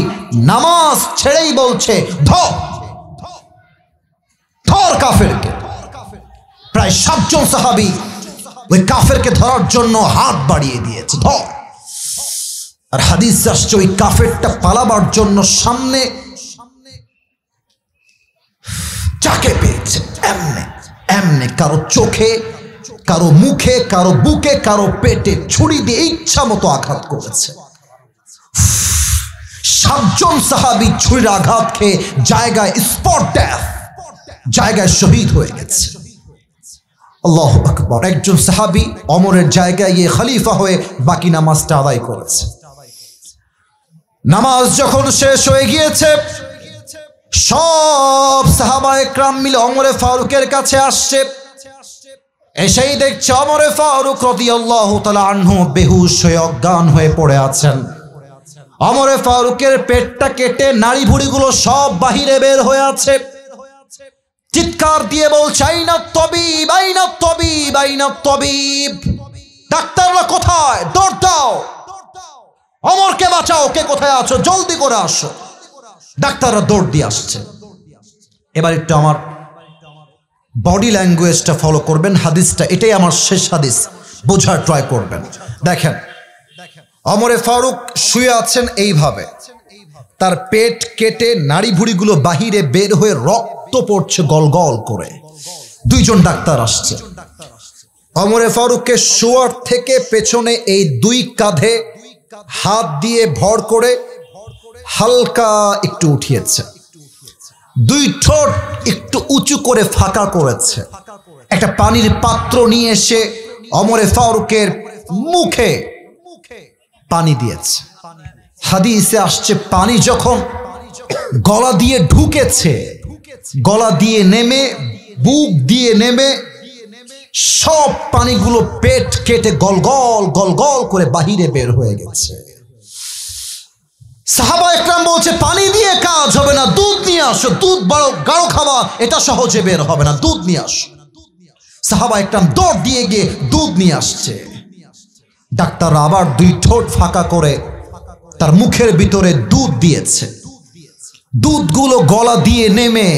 নামাজ ছেড়েই বলছে, ধর কাফেরকে। প্রায় 7 জন সাহাবী ওই কাফেরকে ধরার জন্য হাত বাড়িয়ে দিয়েছে, ধর। আর হাদিস আসছে ওই কাফেরটা পালাবার জন্য সামনে চাকে পেয়েছে, এমনে কারো চোখে, কারো মুখে, কারো বুকে, কারো পেটে ছুরি দিয়ে ইচ্ছা মতো আঘাত করেছে। 7 জন সাহাবী ছুরির আঘাত খেয়ে জায়গায় স্পট ডেথ, জায়গায় শহীদ হয়ে গেছে। আল্লাহু আকবার। একজন সাহাবী ওমরের জায়গায় গিয়ে খলিফা হয়ে বাকি নামাজটা আদায় করেছে। নামাজ যখন শেষ হয়ে গিয়েছে, সব সাহাবায়ে কেরাম মিলে ওমরে ফারুকের কাছে আসছে। এসেই দেখছে ওমরে ফারুক রাদিয়াল্লাহু তাআলা আনহু বেহুশ হয়ে অজ্ঞান হয়ে পড়ে আছেন। ওমরে ফারুকের পেটটা কেটে নাড়ি ভুড়িগুলো সব বাহিরে বের হয়ে আছে। চিৎকার দিয়ে বলছে, আইনা তবিব, আইনা তবিব, আইনা তবিব, ডাক্তাররা কোথায়, দৌড় দাও, ওমরকে বাঁচাও, কে কোথায় আছো, জলদি করে আসো। ডাক্তাররা দৌড় দিয়ে আসছে। এবার একটু আমার বডি ল্যাঙ্গুয়েজটা ফলো করবেন, হাদিসটা এটাই আমার শেষ হাদিস, বোঝার ট্রাই করবেন। দেখেন, ওমরে ফারুক শুয়ে আছেন এইভাবে, তার পেট কেটে নাড়ি ভুড়িগুলো বাহিরে বের হয়ে রক্ত পড়ছে গল গল করে। 2 জন ডাক্তার আসছে। ওমরে ফারুককে শোয়ার থেকে পেছনে এই 2 কাঁধে হাত দিয়ে ভর করে হালকা একটু উঠিয়েছে, 2 ঠোঁট একটু উঁচু করে ফাঁকা করেছে। একটা পানির পাত্র নিয়ে এসে ওমরে ফারুকের মুখে পানি দিয়েছে। হাদিসে আসছে পানি যখন গলা দিয়ে ঢুকেছে, গলা দিয়ে নেমে, বুক দিয়ে নেমে সব পানিগুলো পেট কেটে গলগল গলগল করে বাহিরে বের হয়ে গেছে। সাহাবায়ে কেরাম বলছে, পানি দিয়ে কাজ হবে না, দুধ নিয়ে আসো, দুধ বড় গাঢ় খাওয়া, এটা সহজে বের হবে না, দুধ নিয়ে আসো। সাহাবায়ে কেরাম দৌড় দিয়ে গিয়ে দুধ নিয়ে আসছে। ডাক্তার আবার 2 ঠোঁট ফাঁকা করে তার মুখের ভিতরে দুধ দিয়েছে। দুধগুলো গলা দিয়ে নেমে,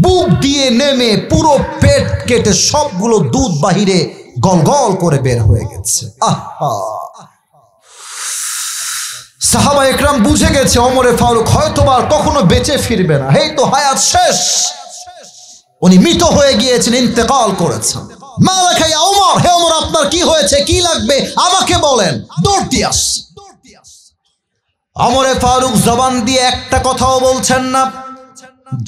বুক দিয়ে নেমে, পুরো পেট কেটে সবগুলো দুধ বাহিরে গল গল করে বের হয়ে গেছে। আহা, সাহাবা একরাম বুঝে গেছে ওমরে ফারুক হয়তোবা কখনো বেঁচে ফিরবে না, এই তো হায়াত শেষ, উনি মৃত হয়ে গিয়েছেন, ইন্তেকাল করেছেন। মা লেখা ইয়া ওমর, হে ওমর আপনার কি হয়েছে, কি লাগবে আমাকে বলেন, দৌড় দিয়ে আসছে। ওমরে ফারুক জবান দিয়ে একটা কথাও বলছেন না,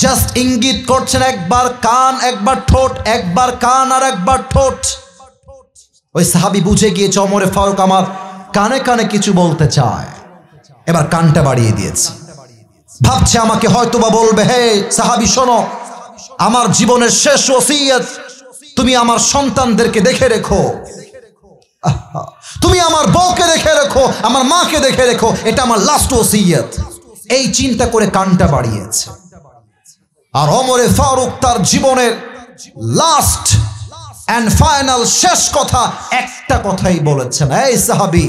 জাস্ট ইঙ্গিত করছেন, একবার কান একবার ঠোঁট, একবার কান আর একবার ঠোঁট। ওই সাহাবী বুঝে গিয়েছে ওমরে ফারুক আমার কানে কানে কিছু বলতে চায়, এবার কানটা বাড়িয়ে দিয়েছে, ভাবছে আমাকে হয়তোবা বলবে, হে সাহাবী শোনো, আমার জীবনের শেষ ওসিয়ত, তুমি আমার সন্তানদেরকে দেখে রেখো, তুমি আমার বউকে দেখে রেখো, আমার মাকে দেখে রেখো, এটা আমার লাস্ট ওসিয়ত। এই চিন্তা করে কানটা বাড়িয়েছে। আর ওমরে ফারুক তার জীবনের লাস্ট এন্ড ফাইনাল শেষ কথা একটা কথাই বলেছেন, এই সাহাবী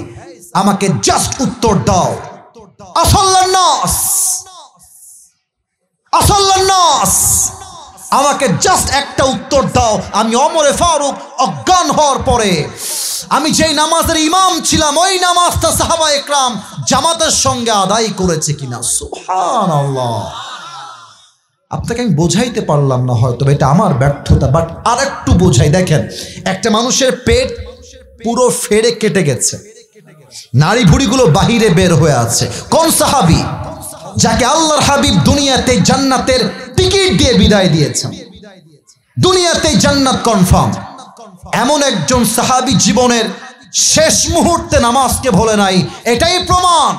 আমাকে জাস্ট উত্তর দাও, আসাল্লান নাস, আসাল্লান নাস, আমাকে জাস্ট একটা উত্তর দাও, আমি ওমরে ফারুক অজ্ঞান হওয়ার পরে আমি যেই নামাজের ইমাম ছিলাম ওই নামাজটা সাহাবা একরাম জামাতের সঙ্গে আদায় করেছে কিনা। সুবহানাল্লাহ। আপনাকে আমি বোঝাইতে পারলাম না, হয়তো এটা আমার ব্যর্থতা, বাট আর একটু বোঝাই। দেখেন, একটা মানুষের পেট পুরো ফেড়ে কেটে গেছে, নাড়ি ভুড়িগুলো বাহিরে বের হয়ে আছে। কোন সাহাবী? যাকে আল্লাহর হাবিব দুনিয়াতে জান্নাতের টিকিট দিয়ে বিদায় দিয়েছেন, দুনিয়াতে জান্নাত কনফার্ম। এমন একজন সাহাবী জীবনের শেষ মুহূর্তে নামাজকে ভোলে নাই, এটাই প্রমাণ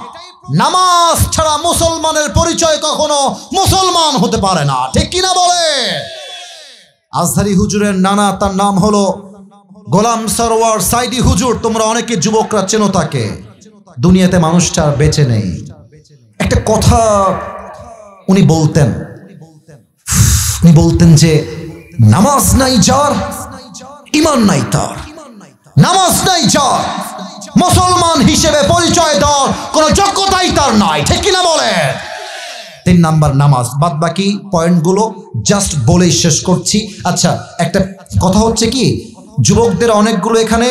নামাজ ছাড়া মুসলমানের পরিচয় কখনো মুসলমান হতে পারে না, ঠিক কিনা বলে? আজহারি হুজুরের নানা, তার নাম হলো গোলাম সরওয়ার সাইদি হুজুর, তোমরা অনেকে যুবকরা চেনো তাকে। দুনিয়াতে মানুষটা আর বেঁচে নেই। একটা কথা উনি বলতেন যে নামাজ নাই যার ঈমান নাই তার, নামাজ নাই যার মুসলমান হিসেবে পরিচয় দেওয়ার কোন যোগ্যতাই তার নাই, ঠিক কিনা বলে? 3 নাম্বার নামাজ। বাদ বাকি পয়েন্টগুলো জাস্ট বলেই শেষ করছি। আচ্ছা, একটা কথা হচ্ছে কি, যুবকদের অনেকগুলো এখানে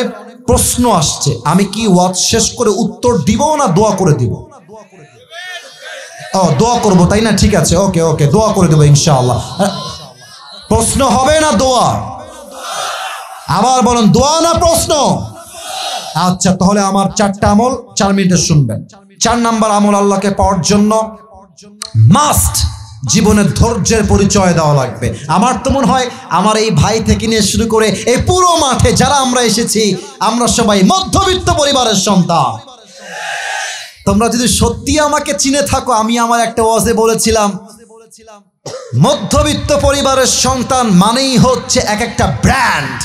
প্রশ্ন আসছে, আমি কি ওয়াজ শেষ করে উত্তর দিব না দোয়া করে দিব? ও, দোয়া করবো তাই না? ঠিক আছে, ওকে ওকে, দোয়া করে দেবো ইনশাআল্লাহ। প্রশ্ন হবে না দোয়া? আবার বলেন, দোয়া না প্রশ্ন? আচ্ছা, তাহলে আমার 4টা আমল 4 মিনিটে শুনবেন। 4 নাম্বার আমল, আল্লাহকে পাওয়ার জন্য মাস্ট জীবনের ধৈর্যের পরিচয় দেওয়া লাগবে। আমার তো মনে হয় আমার এই ভাই থেকে নিয়ে শুরু করে এই পুরো মাঠে যারা আমরা এসেছি, আমরা সবাই মধ্যবিত্ত পরিবারের সন্তান। তোমরা যদি সত্যি আমাকে চিনে থাকো, আমি আমার একটা ওয়াজে বলেছিলাম, মধ্যবিত্ত পরিবারের সন্তান মানেই হচ্ছে এক একটা ব্র্যান্ড।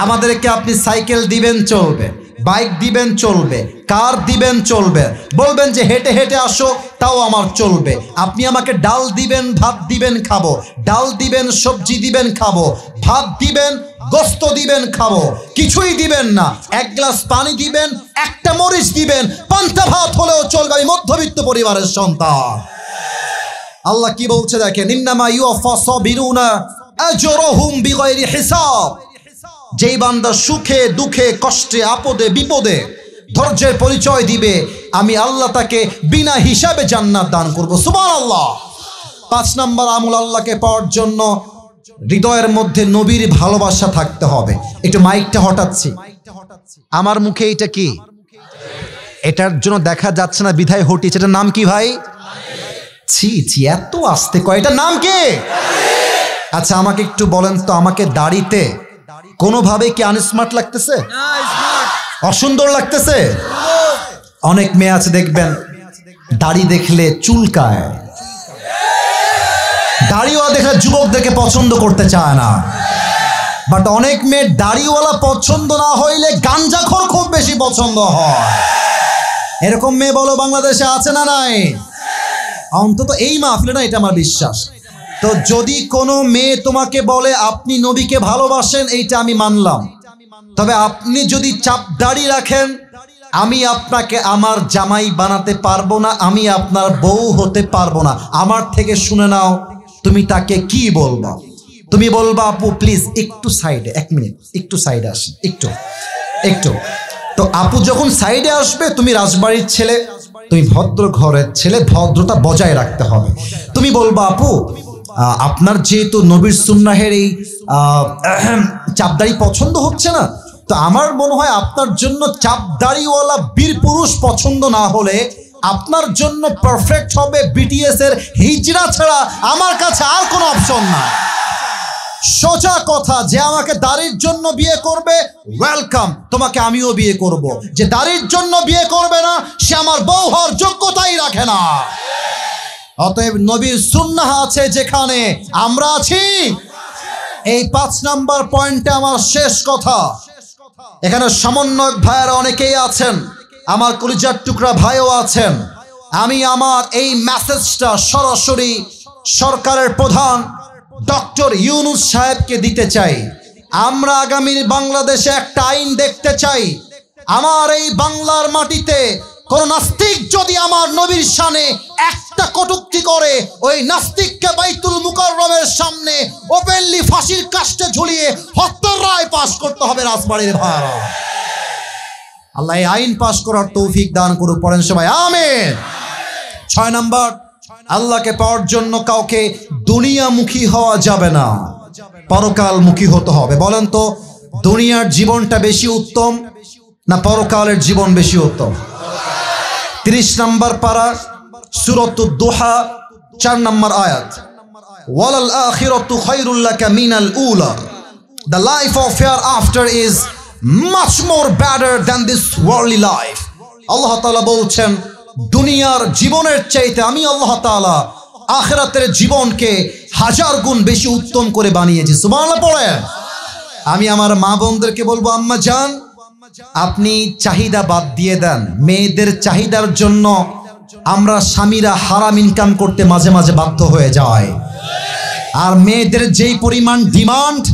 আমাদেরকে আপনি সাইকেল দিবেন চলবে, বাইক দিবেন চলবে, কার দিবেন চলবে, বলবেন যে হেঁটে হেঁটে আসো তাও আমার চলবে। আপনি আমাকে ডাল দিবেন, ভাত দিবেন খাবো, ডাল দিবেন, সবজি দিবেন খাবো, ভাত দিবেন, গোস্ত দিবেন খাবো, কিছুই দিবেন না, 1 গ্লাস পানি দিবেন, একটা মরিচ দিবেন, পান্তা ভাত হলেও চলবে, আমি মধ্যবিত্ত পরিবারের সন্তান। আল্লাহ কি বলছে দেখেন, ইন্নামা ইউওয়াফাস সাবিরুনা আজরুহুম বিগাইরি হিসাব। যেই বান্দা সুখে দুঃখে কষ্টে আপদে বিপদে ধৈর্যের পরিচয় দিবে, আমি আল্লাহ তাকে বিনা হিসাবে জান্নাত দান করব। সুবহানাল্লাহ। 5 নাম্বার আমল, আল্লাহকে পাওয়ার জন্য হৃদয়ের মধ্যে নবীর ভালোবাসা থাকতে হবে। একটু মাইকটা হটাচ্ছি, আমার মুখে এটা কি, এটার জন্য দেখা যাচ্ছে না বিধায় হটিছে। এটার নাম কি ভাই? ছি ছি, এত আস্তে কয়, এটার নাম কি? আচ্ছা, আমাকে একটু বলেন তো, আমাকে দাড়িতে কোনোভাবে কি আনস্মার্ট লাগতেছে? অসুন্দর লাগতেছে? অনেক মেয়ে আছে দেখবেন দাড়ি দেখলে চুলকায়, দাড়িওয়ালা দেখলে যুবকদেরকে পছন্দ করতে চায় না। বাট অনেক মেয়ে দাড়িওয়ালা পছন্দ না হইলে গাঞ্জাখোর খুব বেশি পছন্দ হয়। এরকম মেয়ে বলো বাংলাদেশে আছে না নাই? অন্তত এই মাহফিলে না, এটা আমার বিশ্বাস। তো যদি কোনো মেয়ে তোমাকে বলে আপনি নবীকে ভালোবাসেন, এইটা আমি মানলাম, তবে আপনি যদি চাপ দাড়ি রাখেন, আমি আপনাকে আমার জামাই বানাতে পারবো না, আমি আপনার বউ হতে পারবো না। আমার থেকে শুনে নাও, তুমি তাকে কি বলবা? তুমি বলবা, আপু প্লিজ একটু সাইডে, 1 মিনিট একটু সাইডে আসেন, একটু একটু তো আপু যখন সাইডে আসবে, তুমি রাজবাড়ির ছেলে, তুমি ভদ্র ঘরের ছেলে, ভদ্রতা বজায় রাখতে হবে। তুমি বলবা আপু আপনার যেহেতু নবীর সুন্নাহের এই চাপদাড়ি পছন্দ হচ্ছে না, তো আমার মনে হয় আপনার জন্য চাপদাড়িওয়ালা বীর পুরুষ পছন্দ না হলে আপনার জন্য পারফেক্ট হবে বিটিএস এর হিজরা ছাড়া আমার কাছে আর কোনো অপশন না। সোজা কথা, যে আমাকে দাড়ির জন্য বিয়ে করবে ওয়েলকাম, তোমাকে আমিও বিয়ে করব। যে দাড়ির জন্য বিয়ে করবে না সে আমার বউ হওয়ার যোগ্যতাই রাখে না। অতএব নবীর সুন্নাহ আছে যেখানে, আমরা আছি। এই 5 নাম্বার পয়েন্টে আমার শেষ কথা। এখানে সমন্বয়ক ভাইয়েরা অনেকেই আছেন, আমার কলিজার টুকরা ভাইও আছেন। আমি আমার এই মেসেজটা সরাসরি সরকারের প্রধান ডক্টর ইউনূস সাহেবকে দিতে চাই। আমরা আগামী বাংলাদেশে একটা আইন দেখতে চাই, আমার এই বাংলার মাটিতে কোন নাস্তিক যদি আমার নবীর শানে একটা কটূক্তি করে, ওই নাস্তিককে বাইতুল মুকাররমের সামনে ওপেনলি ফাঁসির কাস্টে ঝুলিয়ে হত্যার রায় পাশ করতে হবে রাজবাড়ির ভাইরা। আল্লাহ এই আইন পাশ করার তৌফিক দান করুক, পড়েন সবাই আমিন। 6 নাম্বার, আল্লাহকে পাওয়ার জন্য কাউকে দুনিয়ামুখী হওয়া যাবে না, পরকালমুখী হতে হবে। বলেন তো, দুনিয়ার জীবনটা বেশি উত্তম না পরকালের জীবন বেশি উত্তম? 30 নাম্বার পারা সূরাতুদ দুহা 4 নাম্বার আয়াত, ওয়ালাল আখিরাতু খায়রুল লাকা মিনাল উলা, the life of hereafter is much more better than this worldly life। আল্লাহ তাআলা বলছেন দুনিয়ার জীবনের চাইতে আমি আল্লাহ তাআলা আখিরাতের জীবনকে 1000 গুণ বেশি উত্তম করে বানিয়েছি। সুবহানাল্লাহ পড়েন। আমি আমার মা বোনদেরকে বলবো, আম্মা জান আপনি চাহিদা বাদ দিয়ে দেন। মেয়েদের চাহিদার জন্য আমরা স্বামীরা হারাম ইনকাম করতে মাঝে মাঝে বাধ্য হয়ে যায়। আর মেয়েদের যেই পরিমাণ ডিমান্ড,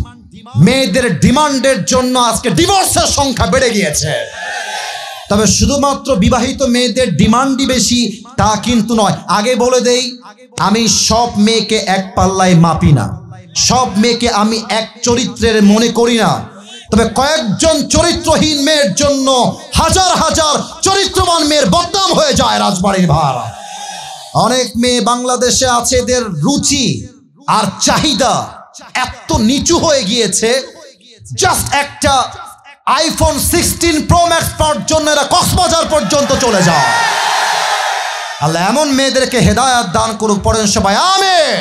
মেয়েদের ডিমান্ডের জন্য আজকে ডিভোর্সের সংখ্যা বেড়ে গিয়েছে। তবে শুধুমাত্র বিবাহিত মেয়েদের ডিমান্ডই বেশি তা কিন্তু নয়। আগে বলে দেই, আমি সব মেয়েকে এক পাল্লায় মাপি না, সব মেয়েকে আমি এক চরিত্রের মনে করি না। তবে কয়েকজন চরিত্রহীন মেয়ের জন্য হাজার হাজার চরিত্রবান মেয়ের বদনাম হয়ে যায় রাজবাড়ির ভাড়া। অনেক মেয়ে বাংলাদেশে আছে, এদের রুচি আর চাহিদা এত নিচু হয়ে গিয়েছে, জাস্ট একটা আইফোন 16 প্রো ম্যাক্স পাওয়ার জন্য এরা কক্সবাজার পর্যন্ত চলে যায়। আল্লাহ এমন মেয়েদেরকে হেদায়েত দান করুক, পড়েন সবাই আমিন।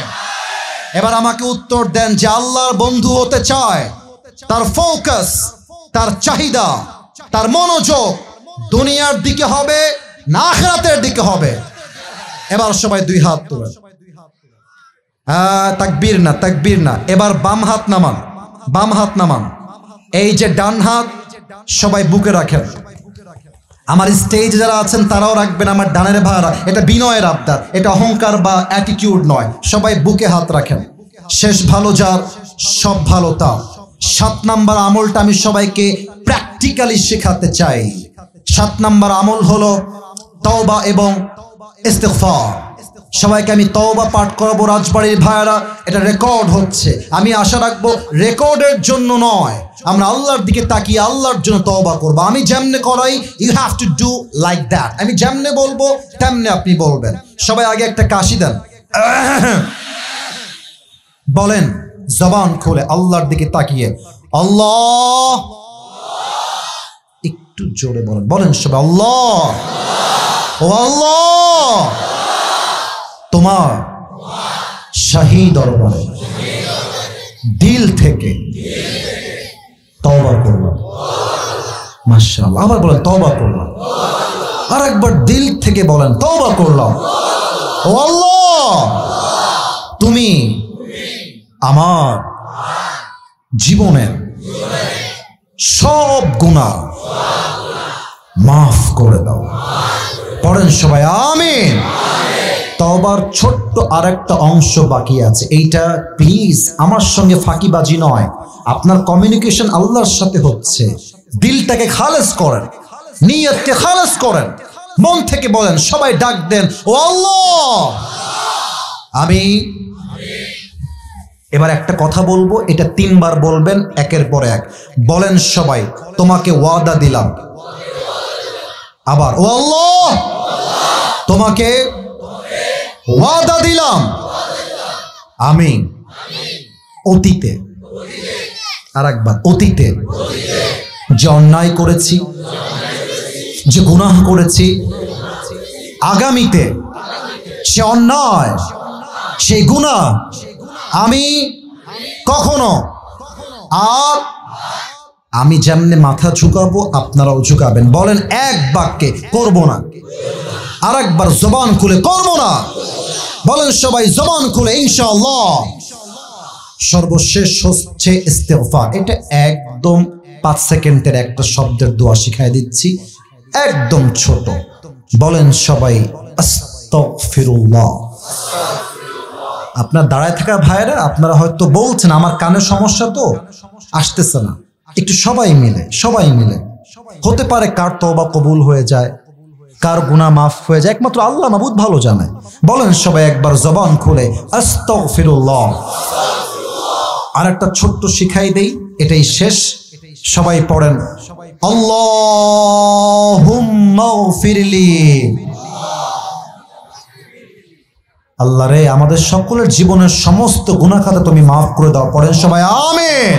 এবার আমাকে উত্তর দেন, যে আল্লাহর বন্ধু হতে চায় তার ফোকাস, তার চাহিদা, তার মনোযোগ দুনিয়ার দিকে হবে না আখিরাতের দিকে হবে? এবার সবাই 2 হাত তোলেন। তাকবীর না, তাকবীর না। এবার বাম হাত নামান, বাম হাত নামান। এই যে ডান হাত সবাই বুকে রাখেন। আমার স্টেজে যারা আছেন তারাও রাখবেন, আমার ডানের ভাইরা। এটা বিনয়ের আবদার, এটা অহংকার বা অ্যাটিটিউড নয়। সবাই বুকে হাত রাখেন। শেষ ভালো যার সব ভালো তার। 7 নাম্বার আমলটা আমি সবাইকে প্র্যাকটিক্যালি শেখাতে চাই। 7 নাম্বার আমল হলো তওবা এবং ইস্তিগফার। সবাইকে আমি তওবা পাঠ করাবো রাজবাড়ির ভাইরা। এটা রেকর্ড হচ্ছে, আমি আশা রাখবো রেকর্ডের জন্য নয়, আমরা আল্লাহর দিকে তাকিয়ে আল্লাহর জন্য তওবা করবো। আমি যেমনে করাই, you have to do like that. আমি যেমনে বলবো তেমনে আপনি বলবেন। সবাই আগে একটা কাশি দেন, বলেন জবান খুলে আল্লাহর দিকে তাকিয়ে, আল্লাহ। একটু জোরে বলেন, বলেন সবাই আল্লাহ। ও আল্লাহ, তোমার শাহী দরবারে দিল থেকে তওবা করলাম। মাশাআল্লাহ। আবার বলেন তওবা করলাম। আর একবার দিল থেকে বলেন তওবা করলাম। ও আল্লাহ, তুমি আমার জীবনের সব গুনাহ মাফ করে দাও। পড়েন সবাই আমিন। তওবার ছোট্ট আরেকটা অংশ বাকি আছে, এইটা প্লিজ আমার সঙ্গে ফাঁকিবাজি নয়, আপনার কমিউনিকেশন আল্লাহর সাথে হচ্ছে। দিলটাকে খালেস করেন, নিয়তকে খালেস করেন, মন থেকে বলেন, সবাই ডাক দেন, ও আল্লাহ। আমি এবার একটা কথা বলবো, এটা 3 বার বলবেন একের পর এক। বলেন সবাই, তোমাকে ওয়াদা দিলাম আবার ও আল্লাহ তোমাকে ওয়াদা দিলাম আমি অতীতে, আর একবার অতীতে যে অন্যায় করেছি, যে গুনাহ করেছি, আগামীতে সে অন্যায় সেই গুনাহ আমি কখনো আর আমি যেমনে মাথা ঝুঁকাবো আপনারাও ঝুঁকাবেন। বলেন এক বাক্যে করব না, আর একবার জবান খুলে করব না। বলেন সবাই জবান খুলে ইনশাআল্লাহ। সর্বশেষ হচ্ছে ইস্তেগফার। এটা একদম 5 সেকেন্ডের একটা শব্দের দোয়া শিখাই দিচ্ছি, একদম ছোট। বলেন সবাই আস্তাগফিরুল্লাহ। আপনার দাঁড়ায় থাকা ভাইরা আপনারা হয়তো বলছেন আমার কানের সমস্যা তো আসতেছে না, একটু সবাই মিলে হতে পারে কার তওবা কবুল হয়ে যায়, কার গুনাহ মাফ হয়ে যায়, একমাত্র আল্লাহ মাবুদ ভালো জানে। বলেন সবাই একবার জবান খুলে আস্তাগফিরুল্লাহ। আর একটা ছোট্ট শিখাই দেই, এটাই শেষ। সবাই পড়েন আল্লাহুম্মা গফিরলি। আল্লাহ রে আমাদের সকলের জীবনের সমস্ত গুনাহ খাতা তুমি মাফ করে দাও। পড়েন সবাই আমিন।